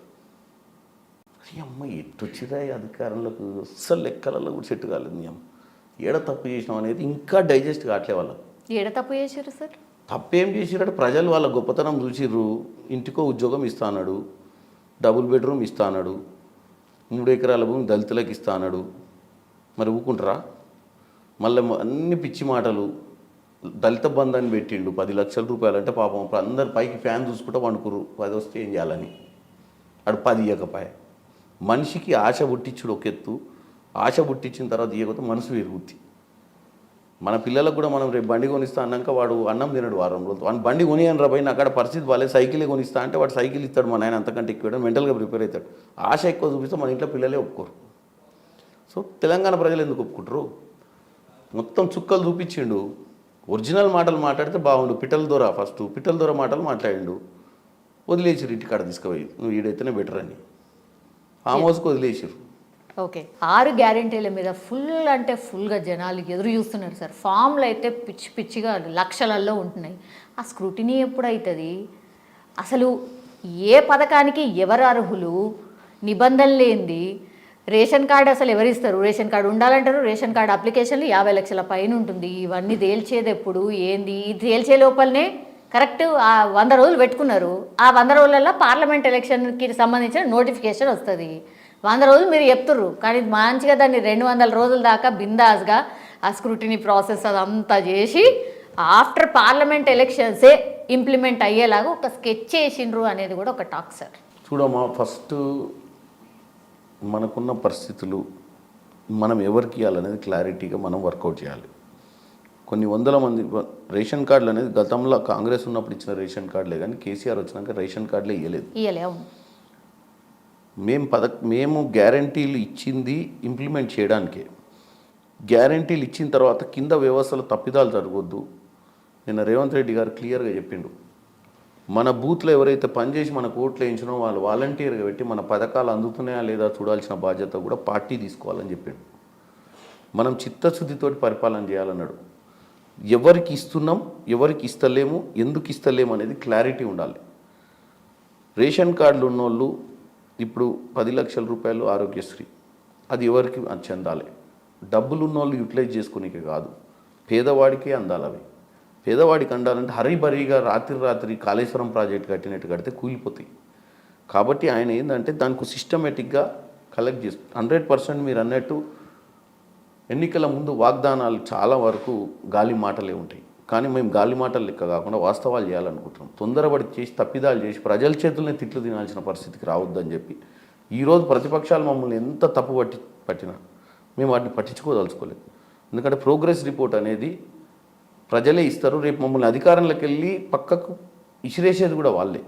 అమ్మ ఎట్టొచ్చిరా ఈ అధికారంలోకి, అస్సలు లెక్కలలో కూడా సెట్ కాలేదు. మీ అమ్మ ఏడ తప్పు చేసినాం అనేది ఇంకా డైజెస్ట్ కావట్లే వాళ్ళకు. ఏడ తప్పు చేశారు సార్? తప్పేం చేసినట్టు ప్రజలు వాళ్ళ గొప్పతనం చూసిర్రు. ఇంటికో ఉద్యోగం ఇస్తా అన్నాడు, డబుల్ బెడ్రూమ్ ఇస్తా అన్నాడు, 3 ఎకరాల భూమి దళితులకు ఇస్తా అన్నాడు. మరి ఊకుంటారా? మళ్ళీ అన్ని పిచ్చి మాటలు. దళిత బంధాన్ని పెట్టిండు 10 లక్షల రూపాయలు అంటే పాపం అందరు పైకి ఫ్యాన్ చూసుకుంటూ వండుకురు, 10 వస్తే ఏం చేయాలని. అడు 10 ఇవ్వకపాయ. మనిషికి ఆశ పుట్టించుడు ఒక ఎత్తు, ఆశ పుట్టించిన తర్వాత ఇవ్వకపోతే మనసు విరుగుద్ది. మన పిల్లలకు కూడా మనం రేపు బండి కొనిస్తా అన్నాక వాడు అన్నం తినడు వారం రోజులు. వాడిని బండి కొనియని రా పోయిన అక్కడ పరిస్థితి వాళ్ళే సైకిలే కొనిస్తా అంటే వాడు సైకిల్ ఇస్తాడు, మన ఆయన అంతకంటే ఎక్కువ మెంటల్గా ప్రిపేర్ అవుతాడు. ఆశ ఎక్కువ చూపిస్తే మన ఇంట్లో పిల్లలే ఒప్పుకోరు. సో తెలంగాణ ప్రజలు ఎందుకు ఒప్పుకుంటారు? మొత్తం చుక్కలు చూపించిండు. ఒరిజినల్ మాటలు మాట్లాడితే బాగుండు. పిట్టల ద్వారా మాటలు మాట్లాడిండు, వదిలేసిరు ఇంటికాడ తీసుకుపోయి, నువ్వు ఈడైతేనే బెటర్ అని ఆమోసుకు వదిలేసిరు. ఓకే, 6 గ్యారెంటీల మీద ఫుల్ అంటే ఫుల్గా జనాలు ఎదురు చూస్తున్నారు సార్. ఫామ్లు అయితే పిచ్చి పిచ్చిగా లక్షలలో ఉంటున్నాయి. ఆ స్క్రూటినీ ఎప్పుడవుతుంది? అసలు ఏ పథకానికి ఎవరు అర్హులు? నిబంధనలు ఏంది? రేషన్ కార్డు అసలు ఎవరిస్తారు? రేషన్ కార్డు ఉండాలంటారు. రేషన్ కార్డు అప్లికేషన్లు 50 లక్షల పైన ఉంటుంది. ఇవన్నీ తేల్చేది ఎప్పుడు? ఏంది? తేల్చే లోపలనే కరెక్ట్ 100 రోజులు పెట్టుకున్నారు. ఆ 100 రోజులలో పార్లమెంట్ ఎలక్షన్కి సంబంధించిన నోటిఫికేషన్ వస్తుంది. 100 రోజులు మీరు చెప్తుర్రు, కానీ మంచిగా దాన్ని 200 రోజుల దాకా బిందాస్గా ఆ స్క్రూటినీ ప్రాసెస్ అదంతా చేసి ఆఫ్టర్ పార్లమెంట్ ఎలక్షన్సే ఇంప్లిమెంట్ అయ్యేలాగా ఒక స్కెచ్ చేసిండ్రు అనేది కూడా ఒక టాక్ సార్. చూడమ్మా, ఫస్ట్ మనకున్న పరిస్థితులు మనం ఎవరికి ఇవ్వాలనేది క్లారిటీగా మనం వర్కౌట్ చేయాలి. కొన్ని వందల మంది రేషన్ కార్డులు అనేది గతంలో కాంగ్రెస్ ఉన్నప్పుడు ఇచ్చిన రేషన్ కార్డులే, కానీ కేసీఆర్ వచ్చినాక రేషన్ కార్డులే ఇవ్వలేదు. మేము గ్యారంటీలు ఇచ్చింది ఇంప్లిమెంట్ చేయడానికే. గ్యారంటీలు ఇచ్చిన తర్వాత కింద వ్యవస్థలో తప్పిదాలు జరగొద్దు. నిన్న రేవంత్ రెడ్డి గారు క్లియర్గా చెప్పిండు, మన బూత్లో ఎవరైతే పనిచేసి మనకు ఓట్లు వేయించినో వాళ్ళు వాలంటీర్గా పెట్టి మన పథకాలు అందుతున్నాయా లేదా చూడాల్సిన బాధ్యత కూడా పార్టీ తీసుకోవాలని చెప్పిండు. మనం చిత్తశుద్ధితోటి పరిపాలన చేయాలన్నాడు. ఎవరికి ఇస్తున్నాం, ఎవరికి ఇస్తలేము, ఎందుకు ఇస్తలేము అనేది క్లారిటీ ఉండాలి. రేషన్ కార్డులు ఉన్నోళ్ళు ఇప్పుడు 10 లక్షల రూపాయలు ఆరోగ్యశ్రీ, అది ఎవరికి చెందాలి? డబ్బులు ఉన్నోళ్ళు యూటిలైజ్ చేసుకునేకే కాదు, పేదవాడికే అందాలి. అవి పేదవాడికి అందాలంటే హరిబరిగా రాత్రి కాళేశ్వరం ప్రాజెక్ట్ కట్టినట్టు కడితే కూలిపోతాయి. కాబట్టి ఆయన ఏంటంటే దానికి సిస్టమేటిక్గా కలెక్ట్ చేసి 100% మీరు అన్నట్టు ఎన్నికల ముందు వాగ్దానాలు చాలా వరకు గాలి మాటలే ఉంటాయి. కానీ మేము గాలి మాటలు లెక్క కాకుండా వాస్తవాలు చేయాలనుకుంటున్నాం. తొందరపడి చేసి తప్పిదాలు చేసి ప్రజల చేతుల్నే తిట్లు తినాల్సిన పరిస్థితికి రావద్దని చెప్పి ఈరోజు ప్రతిపక్షాలు మమ్మల్ని ఎంత తప్పు పట్టినా మేము వాటిని పట్టించుకోదలుచుకోలేదు. ఎందుకంటే ప్రోగ్రెస్ రిపోర్ట్ అనేది ప్రజలే ఇస్తారు. రేపు మమ్మల్ని అధికారంలోకి వెళ్ళి పక్కకు ఇసిరేసేది కూడా వాళ్ళే.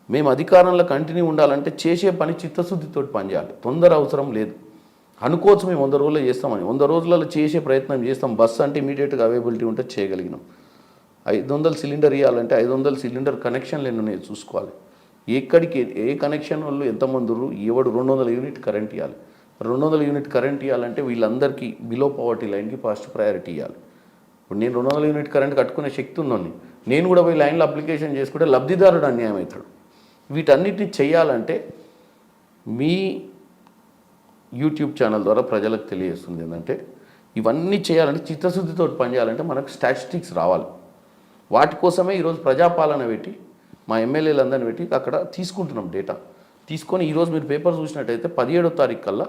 మేము అధికారంలో కంటిన్యూ ఉండాలంటే చేసే పని చిత్తశుద్ధితో పనిచేయాలి. తొందర అవసరం లేదు. అనుకోవచ్చు మేము 100 రోజుల్లో చేస్తామని, 100 రోజులలో చేసే ప్రయత్నం చేస్తాం. బస్సు అంటే ఇమీడియట్గా అవైలబిలిటీ ఉంటే చేయగలిగినాం. 500 సిలిండర్ ఇవ్వాలంటే 500 సిలిండర్ కనెక్షన్లు ఎన్ని ఉన్నాయో చూసుకోవాలి. ఎక్కడికి ఏ కనెక్షన్ వాళ్ళు ఎంతమంది ఎవడు 200 యూనిట్ కరెంట్ ఇవ్వాలి. 200 యూనిట్ కరెంట్ ఇవ్వాలంటే వీళ్ళందరికీ బిలో పవర్టీ లైన్కి ఫస్ట్ ప్రయారిటీ ఇవ్వాలి. ఇప్పుడు నేను 200 యూనిట్ కరెంట్ కట్టుకునే శక్తి ఉన్నాను, నేను కూడా పోయి లైన్లో అప్లికేషన్ చేసుకుంటే లబ్ధిదారుడు అన్యాయం అవుతాడు. వీటన్నిటిని చేయాలంటే మీ యూట్యూబ్ ఛానల్ ద్వారా ప్రజలకు తెలియజేస్తుంది ఏంటంటే ఇవన్నీ చేయాలంటే చిత్తశుద్ధితో పనిచేయాలంటే మనకు స్టాటిస్టిక్స్ రావాలి. వాటి కోసమే ఈరోజు ప్రజాపాలన పెట్టి మా ఎమ్మెల్యేలందరినీ పెట్టి అక్కడ తీసుకుంటున్నాం డేటా. తీసుకొని ఈరోజు మీరు పేపర్ చూసినట్టయితే 17వ తారీఖు కల్లా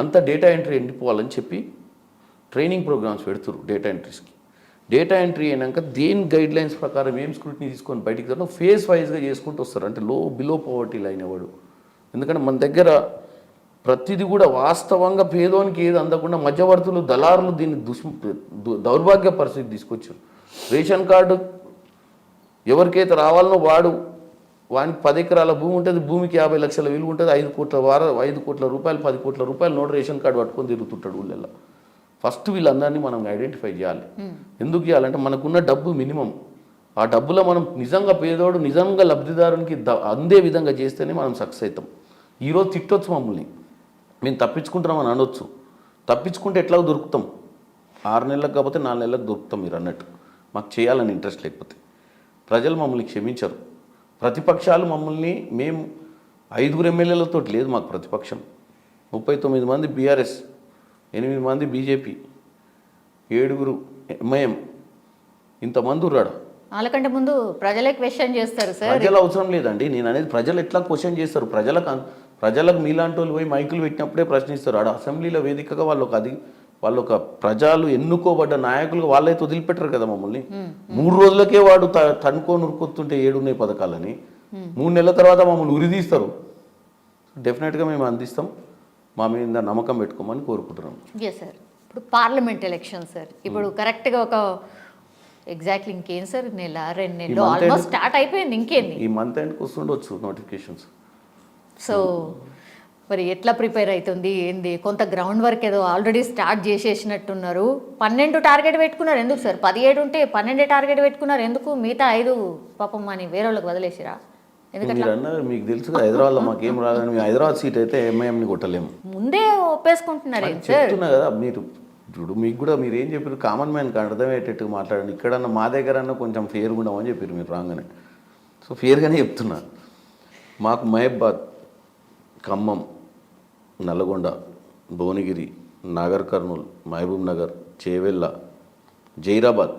అంత డేటా ఎంట్రీ ఎండిపోవాలని చెప్పి ట్రైనింగ్ ప్రోగ్రామ్స్ పెడుతురు డేటా ఎంట్రీస్కి. డేటా ఎంట్రీ అయినాక దేని గైడ్ లైన్స్ ప్రకారం ఏం స్క్రూటినీ తీసుకొని బయటికి తరడం ఫేజ్ వైజ్గా చేసుకుంటూ వస్తారు. అంటే బిలో పవర్టీ లైన్ వాడు. ఎందుకంటే మన దగ్గర ప్రతిదీ కూడా వాస్తవంగా పేదోనికి ఏది అందకుండా మధ్యవర్తులు దళారులు దీన్ని దౌర్భాగ్య పరిస్థితి తీసుకొచ్చారు. రేషన్ కార్డు ఎవరికైతే రావాలనో వానికి 10 ఎకరాల భూమి ఉంటుంది, భూమికి 50 లక్షల విలువ ఉంటుంది, 5 కోట్ల రూపాయలు 10 కోట్ల రూపాయలు నోట్ రేషన్ కార్డు పట్టుకొని తిరుగుతుంటాడు ఊళ్ళల్లో. ఫస్ట్ వీళ్ళందరినీ మనం ఐడెంటిఫై చేయాలి. ఎందుకు చేయాలంటే మనకున్న డబ్బు మినిమం. ఆ డబ్బులో మనం నిజంగా పేదోడు నిజంగా లబ్ధిదారునికి అందే విధంగా చేస్తేనే మనం సక్సెస్ అవుతాం. ఈరోజు తిట్టొచ్చు మమ్మల్ని, మేము తప్పించుకుంటున్నామని అనొచ్చు. తప్పించుకుంటే ఎట్లా దొరుకుతాం? 6 నెలలకు కాకపోతే 4 నెలలకు దొరుకుతాం మీరు అన్నట్టు. మాకు చేయాలని ఇంట్రెస్ట్ లేకపోతే. ప్రజలు మమ్మల్ని క్షమించరు. ప్రతిపక్షాలు మమ్మల్ని మేము 5 ఎమ్మెల్యేలతో లేదు మాకు ప్రతిపక్షం. 39 మంది బీఆర్ఎస్, 8 మంది బీజేపీ, 7 ఎంఐఎం, ఇంతమంది ఉర్రాడు. వాళ్ళకంటే ముందు ప్రజలే క్వశ్చన్ చేస్తారు సార్. ప్రజలు అవసరం లేదండి. నేను అనేది ప్రజలు ఎట్లా క్వశ్చన్ చేస్తారు? ప్రజలకు మీలాంటి వాళ్ళు పోయి మైకులు పెట్టినప్పుడే ప్రశ్నిస్తారు. ఆడ అసెంబ్లీలో వేదికగా వాళ్ళు ఒక ప్రజలు ఎన్నుకోబడ్డ నాయకులుగా వాళ్ళైతే వదిలిపెట్టరు కదా మమ్మల్ని. 3 రోజులకే వాడు తనుకొని ఉరుకొస్తుంటే 7 ఉన్నాయి పథకాలని 3 నెలల తర్వాత మమ్మల్ని ఉరిదీస్తారు. డెఫినెట్గా మేము అందిస్తాం. మా మీద నమ్మకం పెట్టుకోమని కోరుకుంటున్నాం. Yes sir. ఇప్పుడు పార్లమెంట్ ఎలక్షన్ సార్, ఇప్పుడు కరెక్ట్గా ఒక ఎగ్జాక్ట్లీ ఇంకేం సార్, 1-2 నెలలు ఆల్మోస్ట్ స్టార్ట్ అయిపోయింది. ఇంకేంది ఈ మంత్ ఎండ్కి వస్తుండొచ్చు నోటిఫికేషన్స్. సో మరి ఎట్లా ప్రిపేర్ అవుతుంది ఏంది? కొంత గ్రౌండ్ వర్క్ ఏదో ఆల్రెడీ స్టార్ట్ చేసేసినట్టున్నారు. 12 టార్గెట్ పెట్టుకున్నారు. ఎందుకు సార్? 17 ఉంటే 12 టార్గెట్ పెట్టుకున్నారు ఎందుకు? మిగతా 5 పాపం అని వేరే వాళ్ళకి వదిలేసిరా? మీరు అన్నారు మీకు తెలుసు హైదరాబాద్లో మాకేం రాదని. మేము హైదరాబాద్ సీట్ అయితే ఎంఐఎంని కొట్టలేము. ముందే ఒప్పేసుకుంటున్నారు చెప్తున్నా కదా. మీరు ఇప్పుడు మీకు కూడా మీరు ఏం చెప్పారు? కామన్ మ్యాన్కి అర్థమయ్యేటట్టు మాట్లాడండి. ఇక్కడన్నా మా దగ్గరన్నా కొంచెం ఫేర్గా ఉండమని చెప్పారు మీరు రాగానే. సో ఫేర్గానే చెప్తున్నా. మాకు మహబాద్, ఖమ్మం, నల్గొండ, భువనగిరి, నాగర్ కర్నూల్, మహబూబ్ నగర్, చేవెళ్ళ, జైరాబాద్,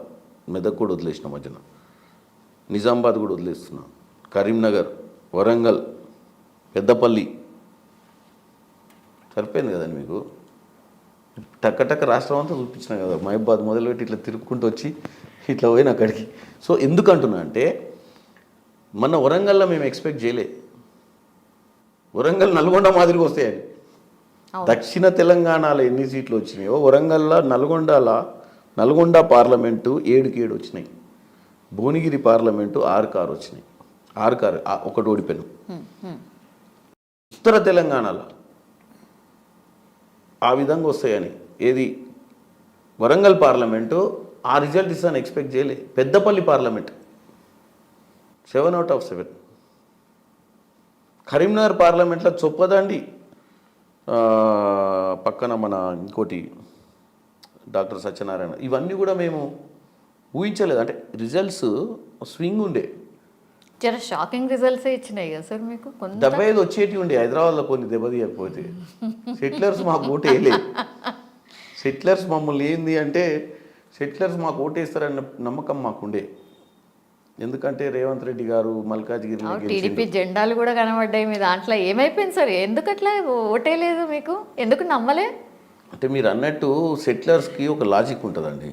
మెదక్ కూడా వదిలేసిన మధ్యన, నిజామాబాద్ కూడా వదిలేస్తున్నా, కరీంనగర్, వరంగల్, పెద్దపల్లి. సరిపోయింది కదండి మీకు. టక్క రాష్ట్రం అంతా చూపించిన కదా. మహబాద్ మొదలుపెట్టి ఇట్లా తిరుక్కుంటూ వచ్చి ఇట్లా పోయిన అక్కడికి. సో ఎందుకంటున్నా అంటే మన వరంగల్లో మేము ఎక్స్పెక్ట్ చేయలే వరంగల్ నల్గొండ మాదిరిగా వస్తాయని. దక్షిణ తెలంగాణలో ఎన్ని సీట్లు వచ్చినాయో వరంగల్లో నల్గొండ పార్లమెంటు 7కి 7 వచ్చినాయి. భువనగిరి పార్లమెంటు 6కి 6 వచ్చినాయి. 6కి 6 ఒకటి ఓడిపోయాను. ఉత్తర తెలంగాణలో ఆ విధంగా వస్తాయని ఏది వరంగల్ పార్లమెంటు ఆ రిజల్ట్ ఇస్తాను ఎక్స్పెక్ట్ చేయలే. Peddapalli parliament 7 out of 7. Karimnagar పార్లమెంట్లో చొప్పదండి పక్కన మన ఇంకోటి డాక్టర్ సత్యనారాయణ. ఇవన్నీ కూడా మేము ఊహించలేదు. అంటే రిజల్ట్స్ స్వింగ్ ఉండే. చాలా షాకింగ్ రిజల్ట్స్ ఇచ్చినాయి కదా సార్ మీకు. 75 వచ్చేటి ఉండే హైదరాబాద్లో కొన్ని దెబ్బతీయకపోతే. సెటిలర్స్ మాకు ఓటు వేయలేదు. సెటిలర్స్ మమ్మల్ని ఏంది అంటే సెటిలర్స్ మాకు ఓటేస్తారన్న నమ్మకం మాకుండే. ఎందుకంటే రేవంత్ రెడ్డి గారు మల్కాజ్గిరి టీడీపీ జెండాలు కూడా కనబడ్డాయి మీ దాంట్లో. ఏమైపోయింది సార్? ఎందుకు అట్లా ఓటేలేదు మీకు? ఎందుకు నమ్మలే? అంటే మీరు అన్నట్టు సెటిలర్స్కి ఒక లాజిక్ ఉంటుందండి.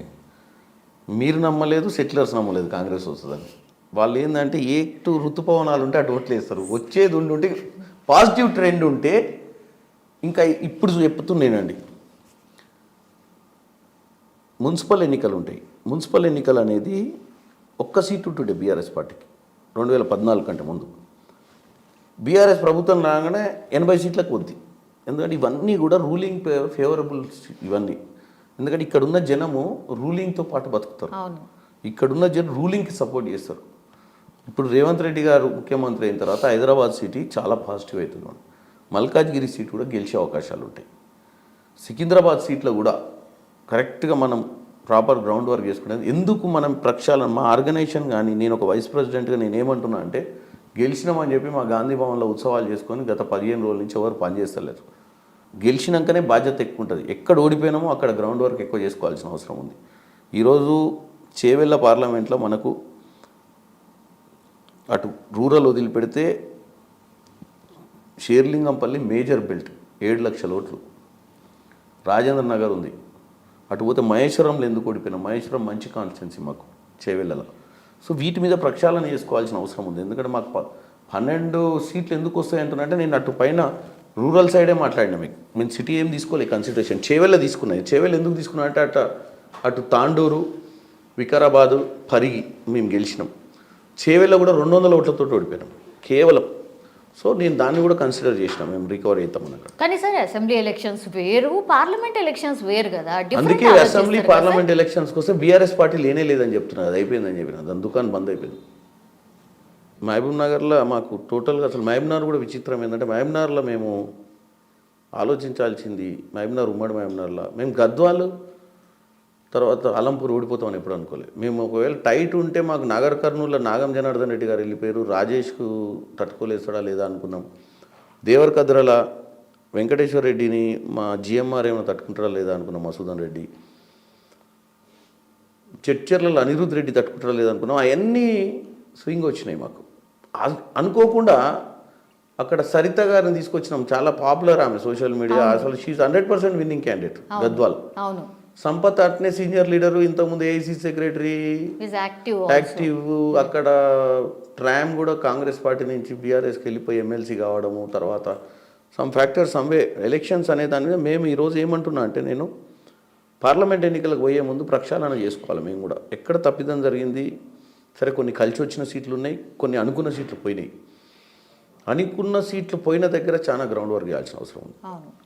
మీరు నమ్మలేదు, సెటిలర్స్ నమ్మలేదు కాంగ్రెస్ వస్తుందని. వాళ్ళు ఏంటంటే ఎటు ఋతుపవనాలు ఉంటే అటు ఓట్లు వేస్తారు. వచ్చేది ఉంటే పాజిటివ్ ట్రెండ్ ఉంటే ఇంకా ఇప్పుడు చెప్తున్నానండి. మున్సిపల్ ఎన్నికలు ఉంటాయి. మున్సిపల్ ఎన్నికలు అనేది ఒక్క సీటు ఉంటుండే బీఆర్ఎస్ పార్టీకి 2014 కంటే ముందు. బీఆర్ఎస్ ప్రభుత్వం రాగానే 80 సీట్లకు వద్ది. ఎందుకంటే ఇవన్నీ కూడా రూలింగ్ ఫేవరబుల్ ఇవన్నీ. ఎందుకంటే ఇక్కడున్న జనము రూలింగ్తో పాటు బతుకుతారు. ఇక్కడున్న జనం రూలింగ్కి సపోర్ట్ చేస్తారు. ఇప్పుడు రేవంత్ రెడ్డి గారు ముఖ్యమంత్రి అయిన తర్వాత హైదరాబాద్ సిటీ చాలా పాజిటివ్ అవుతుంది. మల్కాజ్గిరి సీట్ కూడా గెలిచే అవకాశాలు ఉంటాయి. సికింద్రాబాద్ సీట్లో కూడా కరెక్ట్గా మనం ప్రాపర్ గ్రౌండ్ వర్క్ చేసుకునేది. ఎందుకు మనం ప్రక్షాళన మా ఆర్గనైజేషన్ కానీ నేను ఒక వైస్ ప్రెసిడెంట్గా నేనేమంటున్నా అంటే గెలిచినామని చెప్పి మా గాంధీ భవన్లో ఉత్సవాలు చేసుకొని గత 15 రోజుల నుంచి ఎవరు పనిచేస్తలేరు. గెలిచినాకనే బాధ్యత ఎక్కువ ఉంటుంది. ఎక్కడ ఓడిపోయినామో అక్కడ గ్రౌండ్ వర్క్ ఎక్కువ చేసుకోవాల్సిన అవసరం ఉంది. ఈరోజు చేవెళ్ళ పార్లమెంట్లో మనకు అటు రూరల్ వదిలిపెడితే షేర్లింగంపల్లి మేజర్ బెల్ట్ 7 లక్షల ఓట్లు. రాజేంద్ర నగర్ ఉంది. అటు పోతే మహేశ్వరంలో ఎందుకు ఓడిపోయినా, మహేశ్వరం మంచి కాన్స్టిట్యున్సీ మాకు చేవెళ్ళలో. సో వీటి మీద ప్రక్షాళన చేసుకోవాల్సిన అవసరం ఉంది. ఎందుకంటే మాకు 12 సీట్లు ఎందుకు వస్తాయి అంటున్నంటే, నేను అటు పైన రూరల్ సైడే మాట్లాడినా మీకు. మేము సిటీ ఏం తీసుకోలేదు కన్సిడరేషన్, చేవెళ్ళ తీసుకున్నాయి. చేవెళ్ళ ఎందుకు తీసుకున్నా అంటే అటు తాండూరు, వికారాబాదు, పరిగి మేము గెలిచినాం. చేవెళ్ళ కూడా 200 ఓట్లతో ఓడిపోయినాం కేవలం. సో నేను దాన్ని కూడా కన్సిడర్ చేసినాం, మేము రికవర్ అవుతాం అన్నట్టు. కానీ సార్ అసెంబ్లీ ఎలక్షన్స్ వేరు, పార్లమెంట్ ఎలక్షన్స్ వేరు కదా. అందుకే అసెంబ్లీ పార్లమెంట్ ఎలక్షన్స్ కోసం బీఆర్ఎస్ పార్టీ లేనే లేదని చెప్తున్నారు. అది అయిపోయిందని చెప్పిన దాని దుకాణం బంద్ అయిపోయింది. మహబూబ్ నగర్లో మాకు టోటల్గా అసలు మహబూబ్ నగర్ కూడా విచిత్రం ఏంటంటే, మహబూబ్ నగర్లో మేము ఆలోచించాల్సింది, మహబూబ్ నగర్ ఉమ్మడి మహబూబ్ నగర్లో మేము గద్వాలు తర్వాత అలంపూర్ ఓడిపోతామని ఎప్పుడు అనుకోలేదు. మేము ఒకవేళ టైట్ ఉంటే మాకు నగర్ కర్నూలులో నాగం జనార్దన్ రెడ్డి గారు వెళ్ళిపోయారు, రాజేష్కు తట్టుకోలేస్తాడా లేదా అనుకున్నాం. దేవరకద్రల వెంకటేశ్వర రెడ్డిని మా జిఎంఆర్ ఏమైనా తట్టుకుంటాడా లేదా అనుకున్నాం, మసూదన్ రెడ్డి. చర్చర్లలో అనిరుద్ధ్ రెడ్డి తట్టుకుంటాడా లేదా అనుకున్నాం. అవన్నీ స్వింగ్ వచ్చినాయి మాకు. అనుకోకుండా అక్కడ సరిత గారిని తీసుకొచ్చినాం, చాలా పాపులర్ ఆమె సోషల్ మీడియా. అసలు షీఈ్ 100% విన్నింగ్ క్యాండిడేట్ గద్వాల్. అవును. సంపత్ అట్నే సీనియర్ లీడరు, ఇంతకుముందు ఏఐసీ సెక్రటరీ, యాక్టివ్. అక్కడ ట్రామ్ కూడా కాంగ్రెస్ పార్టీ నుంచి బీఆర్ఎస్కి వెళ్ళిపోయి ఎమ్మెల్సీ కావడము. తర్వాత సమ్ ఫ్యాక్టర్స్ సమ్వే ఎలక్షన్స్ అనే దాని మీద మేము ఈరోజు ఏమంటున్నా అంటే, నేను పార్లమెంట్ ఎన్నికలకు పోయే ముందు ప్రక్షాళన చేసుకోవాలి. మేము కూడా ఎక్కడ తప్పిదం జరిగింది. సరే కొన్ని కలిసి వచ్చిన సీట్లు ఉన్నాయి, కొన్ని అనుకున్న సీట్లు పోయినాయి. అనుకున్న సీట్లు పోయిన దగ్గర చాలా గ్రౌండ్ వర్క్ చేయాల్సిన అవసరం ఉంది.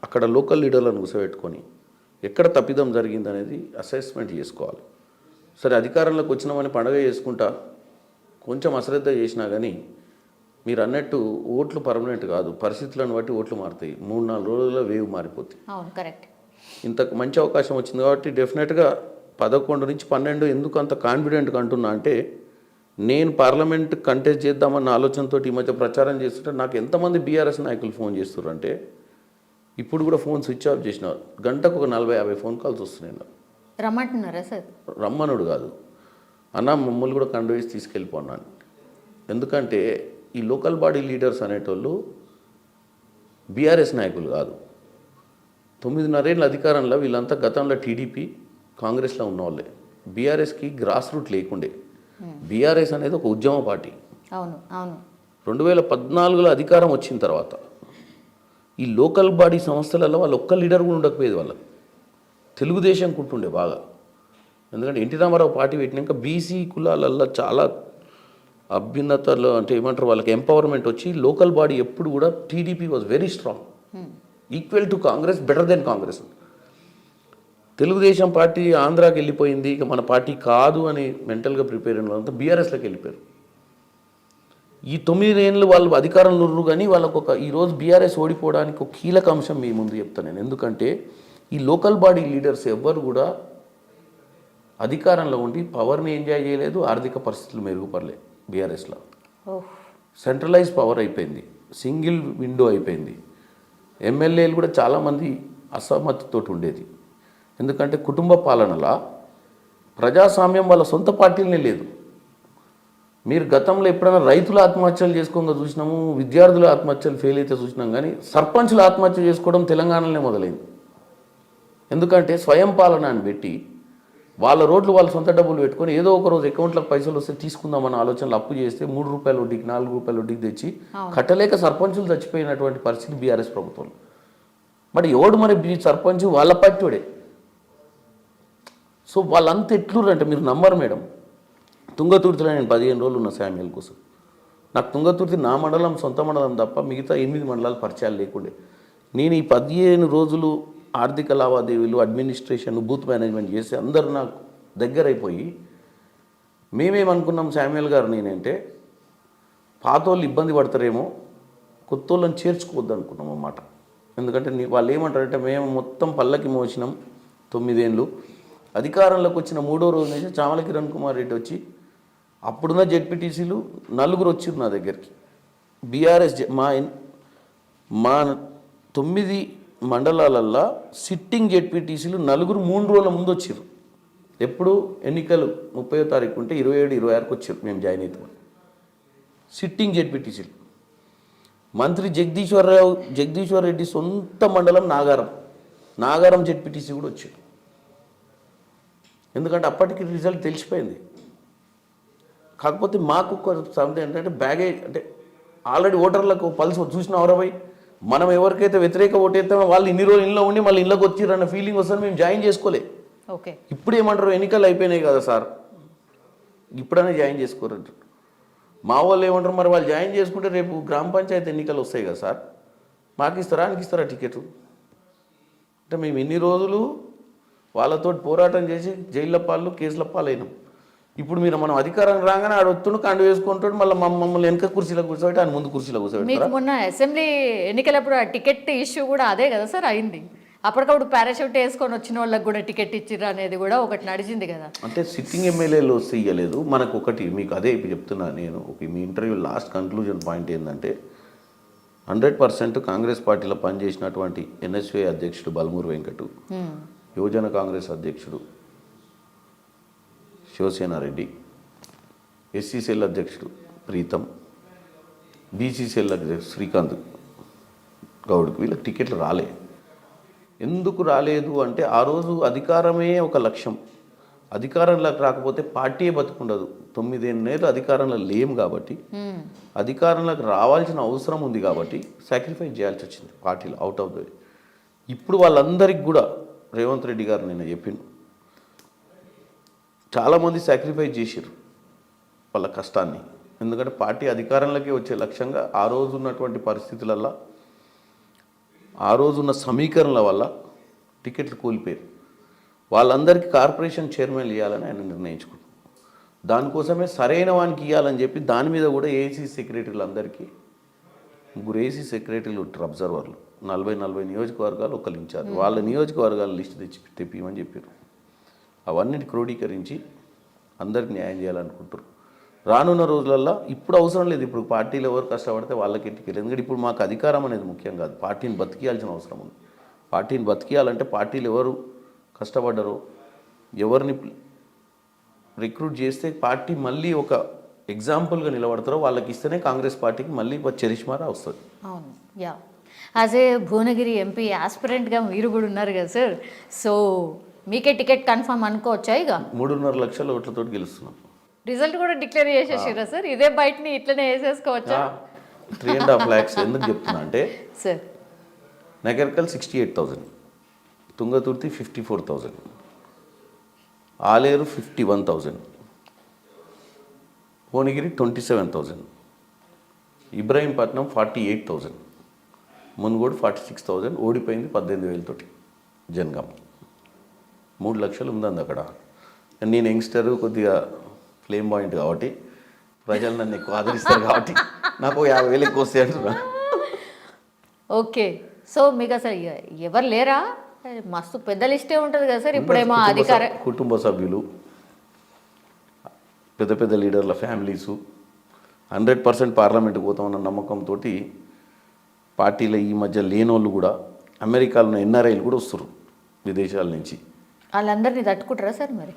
అక్కడ లోకల్ లీడర్లను కూర్చోబెట్టుకొని ఎక్కడ తప్పిదం జరిగింది అనేది అసెస్మెంట్ చేసుకోవాలి. సరే అధికారంలోకి వచ్చినామని పండగ చేసుకుంటా కొంచెం అశ్రద్ధ చేసినా కానీ, మీరు అన్నట్టు ఓట్లు పర్మనెంట్ కాదు, పరిస్థితులను బట్టి ఓట్లు మారుతాయి. 3-4 రోజుల్లో వేవ్ మారిపోతాయి. కరెక్ట్. ఇంత మంచి అవకాశం వచ్చింది కాబట్టి డెఫినెట్గా 11 నుంచి 12 ఎందుకు అంత కాన్ఫిడెంట్గా అంటున్నా అంటే, నేను పార్లమెంట్ కంటెస్ట్ చేద్దామన్న ఆలోచనతో ఈ మధ్య ప్రచారం చేస్తుంటే నాకు ఎంతమంది బీఆర్ఎస్ నాయకులు ఫోన్ చేస్తున్నారు అంటే, ఇప్పుడు కూడా ఫోన్ స్విచ్ ఆఫ్ చేసిన గంటకు ఒక 40-50 ఫోన్ కాల్స్ వస్తున్నాయి. రమ్మంటున్నారా సార్? రమ్మనుడు కాదు అన్న, మమ్మల్ని కూడా కండవేసి తీసుకెళ్ళిపోన్నాను. ఎందుకంటే ఈ లోకల్ బాడీ లీడర్స్ అనేటోళ్ళు బీఆర్ఎస్ నాయకులు కాదు. 9.5 ఏళ్ళ అధికారంలో వీళ్ళంతా గతంలో టీడీపీ కాంగ్రెస్లో ఉన్నవాళ్ళే. బీఆర్ఎస్కి గ్రాస్ రూట్ లేకుండే. బీఆర్ఎస్ అనేది ఒక ఉద్యమ పార్టీ. అవును అవును. 2014లో అధికారం వచ్చిన తర్వాత ఈ లోకల్ బాడీ సంస్థలలో వాళ్ళు ఒక్క లీడర్ కూడా ఉండకపోయేది. వాళ్ళ తెలుగుదేశం కుంటుండే బాగా. ఎందుకంటే ఎన్టీ రామారావు పార్టీ పెట్టినాక బీసీ కులాలల్లో చాలా అభ్యున్నతలు అంటే ఏమంటారు, వాళ్ళకి ఎంపవర్మెంట్ వచ్చి లోకల్ బాడీ ఎప్పుడు కూడా TDP was very strong, equal to Congress, better then Congress. Telugu Desam party ఆంధ్రాకి వెళ్ళిపోయింది, ఇక మన పార్టీ కాదు అని మెంటల్గా ప్రిపేర్ అయిన వాళ్ళంతా బీఆర్ఎస్లోకి వెళ్ళిపోయారు. ఈ 9 ఏళ్ళు వాళ్ళు అధికారంలో ఉర్రు, కానీ వాళ్ళకు ఈరోజు బీఆర్ఎస్ ఓడిపోవడానికి ఒక కీలక అంశం మీ ముందు చెప్తాను నేను. ఎందుకంటే ఈ లోకల్ బాడీ లీడర్స్ ఎవ్వరు కూడా అధికారంలో ఉండి పవర్ని ఎంజాయ్ చేయలేదు, ఆర్థిక పరిస్థితులు మెరుగుపడలేదు. బీఆర్ఎస్లో సెంట్రలైజ్ పవర్ అయిపోయింది, సింగిల్ విండో అయిపోయింది. ఎమ్మెల్యేలు కూడా చాలామంది అసమ్మతితో ఉండేది. ఎందుకంటే కుటుంబ పాలనలా ప్రజాస్వామ్యం వాళ్ళ సొంత పార్టీలనే లేదు. మీరు గతంలో ఎప్పుడైనా రైతుల ఆత్మహత్యలు చేసుకోగా చూసినాము, విద్యార్థుల ఆత్మహత్యలు ఫెయిల్ అయితే చూసినాం, కానీ సర్పంచుల ఆత్మహత్య చేసుకోవడం తెలంగాణలోనే మొదలైంది. ఎందుకంటే స్వయం పాలన అని పెట్టి వాళ్ళ రోడ్లు వాళ్ళ సొంత డబ్బులు పెట్టుకొని ఏదో ఒక రోజు అకౌంట్లకు పైసలు వస్తే తీసుకుందామన్న ఆలోచనలు అప్పు చేస్తే 3 రూపాయల వడ్డీకి 4 రూపాయల వడ్డీకి తెచ్చి కట్టలేక సర్పంచులు చచ్చిపోయినటువంటి పరిస్థితి బీఆర్ఎస్ ప్రభుత్వం. మరి ఎవడు మరి సర్పంచ్ వాళ్ళ పార్టీడే. సో వాళ్ళంతా ఎట్లుర్రంటే మీరు నమ్మరు మేడం. తుంగతుర్తిలో నేను 15 రోజులు ఉన్న శామ్యుల్ కోసం. నాకు తుంగతుర్తి నా మండలం, సొంత మండలం తప్ప మిగతా 8 మండలాలు పరిచయాలు లేకుండే. నేను ఈ 15 రోజులు ఆర్థిక లావాదేవీలు, అడ్మినిస్ట్రేషన్, బూత్ మేనేజ్మెంట్ చేసి అందరూ నాకు దగ్గర అయిపోయి మేమేమనుకున్నాం శామ్యుల్ గారు నేనంటే, పాతోళ్ళు ఇబ్బంది పడతారేమో, కొత్త వాళ్ళని చేర్చుకోవద్దు అనుకున్నాం అన్నమాట. ఎందుకంటే వాళ్ళు ఏమంటారంటే, మేము మొత్తం పల్లకి మోసినాం 9 ఏళ్ళు, అధికారంలోకి వచ్చిన 3వ రోజు నుంచి చామల కిరణ్ కుమార్ రెడ్డి వచ్చి అప్పుడున్న జెడ్పీటీసీలు 4 వచ్చారు నా దగ్గరికి. బీఆర్ఎస్ మా 9 మండలాలల్లో సిట్టింగ్ జెడ్పీటీసీలు 4 3 రోజుల ముందు వచ్చారు. ఎప్పుడు ఎన్నికలు 30వ తారీఖు ఉంటే 27, 26కి వచ్చారు మేము జాయిన్ అవుతాం. సిట్టింగ్ జెడ్పీటీసీలు మంత్రి జగదీశ్వర్ రెడ్డి సొంత మండలం నాగారం జెడ్పీటీసీ కూడా వచ్చాడు. ఎందుకంటే అప్పటికి రిజల్ట్ తెలిసిపోయింది. కాకపోతే మాకు సంథింగ్ ఏంటంటే బ్యాగేజ్ అంటే ఆల్రెడీ ఓటర్లకు పల్స్ చూసిన ఎవరవై మనం ఎవరికైతే వ్యతిరేక ఓటు వేస్తామో వాళ్ళు ఇన్ని రోజులు ఇంట్లో ఉండి మళ్ళీ ఇళ్ళకి వచ్చిరన్న ఫీలింగ్ వస్తుంది. మేము జాయిన్ చేసుకోలే. ఓకే, ఇప్పుడు ఏమంటారు, ఎన్నికలు అయిపోయినాయి కదా సార్, ఇప్పుడైనా జాయిన్ చేసుకోరంటారు. మా వాళ్ళు ఏమంటారు, మరి వాళ్ళు జాయిన్ చేసుకుంటే రేపు గ్రామ పంచాయతీ ఎన్నికలు వస్తాయి కదా సార్, మాకు ఇస్తారా ఆయనకి ఇస్తారా టికెట్? అంటే మేము ఇన్ని రోజులు వాళ్ళతో పోరాటం చేసి జైళ్ళ పాలు కేసుల పాలు అయినాం. ఇప్పుడు మీరు మనం అధికారం రాగానే ఆడ వస్తుండు కండు వేసుకుంటాడు, మళ్ళీ మమ్మల్ని వెనక కుర్చీలో కూర్చోబెట్టి ఆయన ముందు కుర్చీలో కూర్చోబెడతారా? మీకు మొన్న అసెంబ్లీ ఎన్నికలప్పుడు ఆ టికెట్ ఇష్యూ కూడా అదే కదా సార్ అయింది. అప్పటికప్పుడు పారాషూట్ వేసుకొని వచ్చిన వాళ్ళకి కూడా టికెట్ ఇచ్చిర్రు అనేది కూడా ఒకటి నడిచింది కదా. అంటే సిట్టింగ్ ఎమ్మెల్యేలు వస్తే ఇయ్యలేదు మనకు. ఒకటి మీకు అదే ఇప్పుడు చెప్తున్నా నేను, మీ ఇంటర్వ్యూ లాస్ట్ కన్క్లూజన్ పాయింట్ ఏంటంటే 100% కాంగ్రెస్ పార్టీలో పనిచేసినటువంటి ఎన్ఎస్వై అధ్యక్షుడు బల్మూరు వెంకటు, యువజన కాంగ్రెస్ అధ్యక్షుడు శివసేనారెడ్డి, ఎస్సీసీఎల్ అధ్యక్షుడు ప్రీతం, బీసీసీఎల్ అధ్యక్షుడు శ్రీకాంత్ గౌడ్కి వీళ్ళకి టికెట్లు రాలే. ఎందుకు రాలేదు అంటే ఆ రోజు అధికారమే ఒక లక్ష్యం. అధికారంలోకి రాకపోతే పార్టీయే బతుకుండదు. 9 ఏళ్ళు అధికారంలో లేము కాబట్టి అధికారంలోకి రావాల్సిన అవసరం ఉంది కాబట్టి సాక్రిఫైస్ చేయాల్సి వచ్చింది పార్టీలో అవుట్ ఆఫ్ ద వే. ఇప్పుడు వాళ్ళందరికీ కూడా రేవంత్ రెడ్డి గారు నిన్న చెప్పిండు, చాలామంది సాక్రిఫైస్ చేశారు వాళ్ళ కష్టాన్ని. ఎందుకంటే పార్టీ అధికారంలోకి వచ్చే లక్ష్యంగా ఆ రోజు ఉన్నటువంటి పరిస్థితులల్లో ఆ రోజున్న సమీకరణల వల్ల టికెట్లు కూలిపోయారు. వాళ్ళందరికీ కార్పొరేషన్ చైర్మన్ ఇవ్వాలని ఆయన నిర్ణయించుకున్నాడు. దానికోసమే సరైన వానికి ఇవ్వాలని చెప్పి దాని మీద కూడా ఏసీ సెక్రటరీలు అందరికీ 3 ఏసీ సెక్రటరీలు ఉంటారు, అబ్జర్వర్లు. 40 నియోజకవర్గాలు ఒకళ్ళు ఇన్ఛార్జ్. వాళ్ళ నియోజకవర్గాల లిస్టు తెప్పిమని చెప్పారు. అవన్నిటి క్రోడీకరించి అందరికి న్యాయం చేయాలనుకుంటారు. రానున్న రోజులల్లో ఇప్పుడు అవసరం లేదు, ఇప్పుడు పార్టీలు ఎవరు కష్టపడితే వాళ్ళకి టికెట్. ఎందుకంటే ఇప్పుడు మాకు అధికారం అనేది ముఖ్యం కాదు, పార్టీని బతికియాల్సిన అవసరం ఉంది. పార్టీని బతికియాలంటే పార్టీలు ఎవరు కష్టపడ్డారో ఎవరిని రిక్రూట్ చేస్తే పార్టీ మళ్ళీ ఒక ఎగ్జాంపుల్గా నిలబడతారో వాళ్ళకి ఇస్తేనే కాంగ్రెస్ పార్టీకి మళ్ళీ చరిష్మారా వస్తుంది. అవును, yeah. As a Bhuvanagiri MP ఆస్పిరెంట్గా మీరు కూడా ఉన్నారు కదా సార్, సో మీకే టికెట్ కన్ఫర్మ్ అనుకోవచ్చా? ఇక 3.5 లక్షల ఓట్లతో గెలుస్తున్నాం. రిజల్ట్ కూడా డిక్లేర్ చేసేసారా సార్? ఇదే బయటని ఇట్లనే వేసేసుకోవచ్చా? 3.5 lakhs. ఎందుకు చెప్తున్నా అంటే సార్, నగర్కల్ 68,000, తుంగతుర్తి 54,000, ఆలేరు 51,000, భువనగిరి 27,000, ఇబ్రాహీంపట్నం 48,000, మున్గోడు 46,000. ఓడిపోయింది 18,000 తోటి జనగాం. 3 లక్షలు ఉందండి అక్కడ. నేను యంగ్స్టర్, కొద్దిగా ఫ్లేమ్ పాయింట్ కాబట్టి ప్రజలు నన్ను ఎక్కువ ఆదరిస్తారు కాబట్టి నాకు 50,000 ఎక్కువ వస్తాయి అంటున్నా. ఓకే, సో మీకు అసలు ఎవరు లేరా? మస్తు పెద్ద లిస్టే ఉంటుంది కదా సార్. ఇప్పుడేమో అధికార కుటుంబ సభ్యులు, పెద్ద పెద్ద లీడర్ల ఫ్యామిలీసు 100% పార్లమెంట్కి పోతామన్న నమ్మకంతో పార్టీలో ఈ మధ్య లేనోళ్ళు కూడా, అమెరికాలో ఉన్న ఎన్ఆర్ఐలు కూడా వస్తారు విదేశాల నుంచి. వాళ్ళందరినీ తట్టుకుంటారా సార్? మరి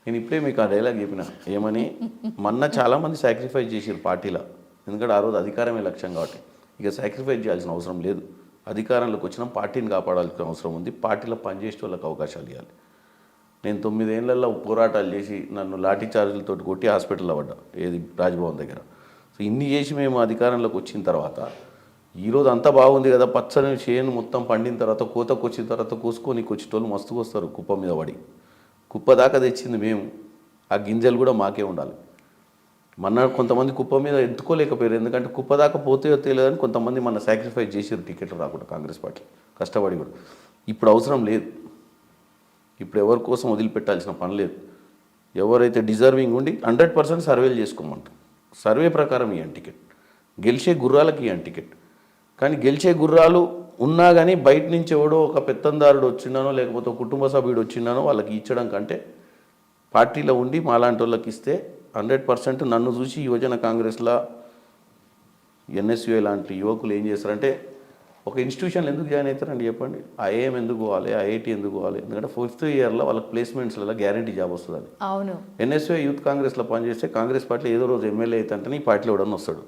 నేను ఇప్పుడే మీకు ఆ డైలాగ్ చెప్పిన ఏమని, మొన్న చాలామంది సాక్రిఫైస్ చేసారు పార్టీలో. ఎందుకంటే ఆ రోజు అధికారమే లక్ష్యం కాబట్టి ఇక సాక్రిఫైస్ చేయాల్సిన అవసరం లేదు. అధికారంలోకి వచ్చినా పార్టీని కాపాడాల్సిన అవసరం ఉంది. పార్టీలో పనిచేసే వాళ్ళకి అవకాశాలు ఇవ్వాలి. నేను 9 ఏళ్లలో పోరాటాలు చేసి నన్ను లాఠీ చార్జీలతో కొట్టి హాస్పిటల్లో పడ్డా, ఏది రాజ్భవన్ దగ్గర. సో ఇన్ని చేసి మేము అధికారంలోకి వచ్చిన తర్వాత ఈరోజు అంతా బాగుంది కదా, పచ్చని చేను మొత్తం పండిన తర్వాత కోతకు వచ్చిన తర్వాత కోసుకొని వచ్చేటోళ్ళు మస్తుగా వస్తారు కుప్ప మీద పడి. కుప్ప దాకా తెచ్చింది మేము, ఆ గింజలు కూడా మాకే ఉండాలి. మొన్న కొంతమంది కుప్ప మీద ఎత్తుకోలేకపోయారు, ఎందుకంటే కుప్ప దాకా పోతే తెలియదని కొంతమంది మన సాక్రిఫైస్ చేసారు టికెట్లు రాకుండా కాంగ్రెస్ పార్టీ కష్టపడి కూడా. ఇప్పుడు అవసరం లేదు, ఇప్పుడు ఎవరి కోసం వదిలిపెట్టాల్సిన పని లేదు. ఎవరైతే డిజర్వింగ్ ఉండి 100% సర్వేలు చేసుకోమంటారు, సర్వే ప్రకారం ఇవ్వండి టికెట్. గెలిచే గుర్రాలకి ఇవ్వండి టికెట్. కానీ గెలిచే గుర్రాలు ఉన్నా కానీ బయట నుంచి ఎవడో ఒక పెత్తందారుడు వచ్చిండానో లేకపోతే ఒక కుటుంబ సభ్యుడు వచ్చిండానో వాళ్ళకి ఇచ్చడం కంటే పార్టీలో ఉండి మాలాంటి వాళ్ళకి ఇస్తే 100% నన్ను చూసి యువజన కాంగ్రెస్లో ఎన్ఎస్యుఐ లాంటి యువకులు ఏం చేస్తారంటే, ఒక ఇన్స్టిట్యూషన్లో ఎందుకు జాయిన్ అవుతారండి చెప్పండి? ఐఏఎం ఎందుకు పోవాలి, ఐఐటి ఎందుకు పోవాలి? ఎందుకంటే 5th ఇయర్లో వాళ్ళకి ప్లేస్మెంట్స్లలో గ్యారంటీ జాబ్ వస్తుంది. అది అవును. ఎన్ఎస్యుఐ యూత్ కాంగ్రెస్లో పనిచేస్తే కాంగ్రెస్ పార్టీలో ఏదో రోజు ఎమ్మెల్యే అవుతుంటేనే ఈ పార్టీలో ఎవడన్నా వస్తాడు.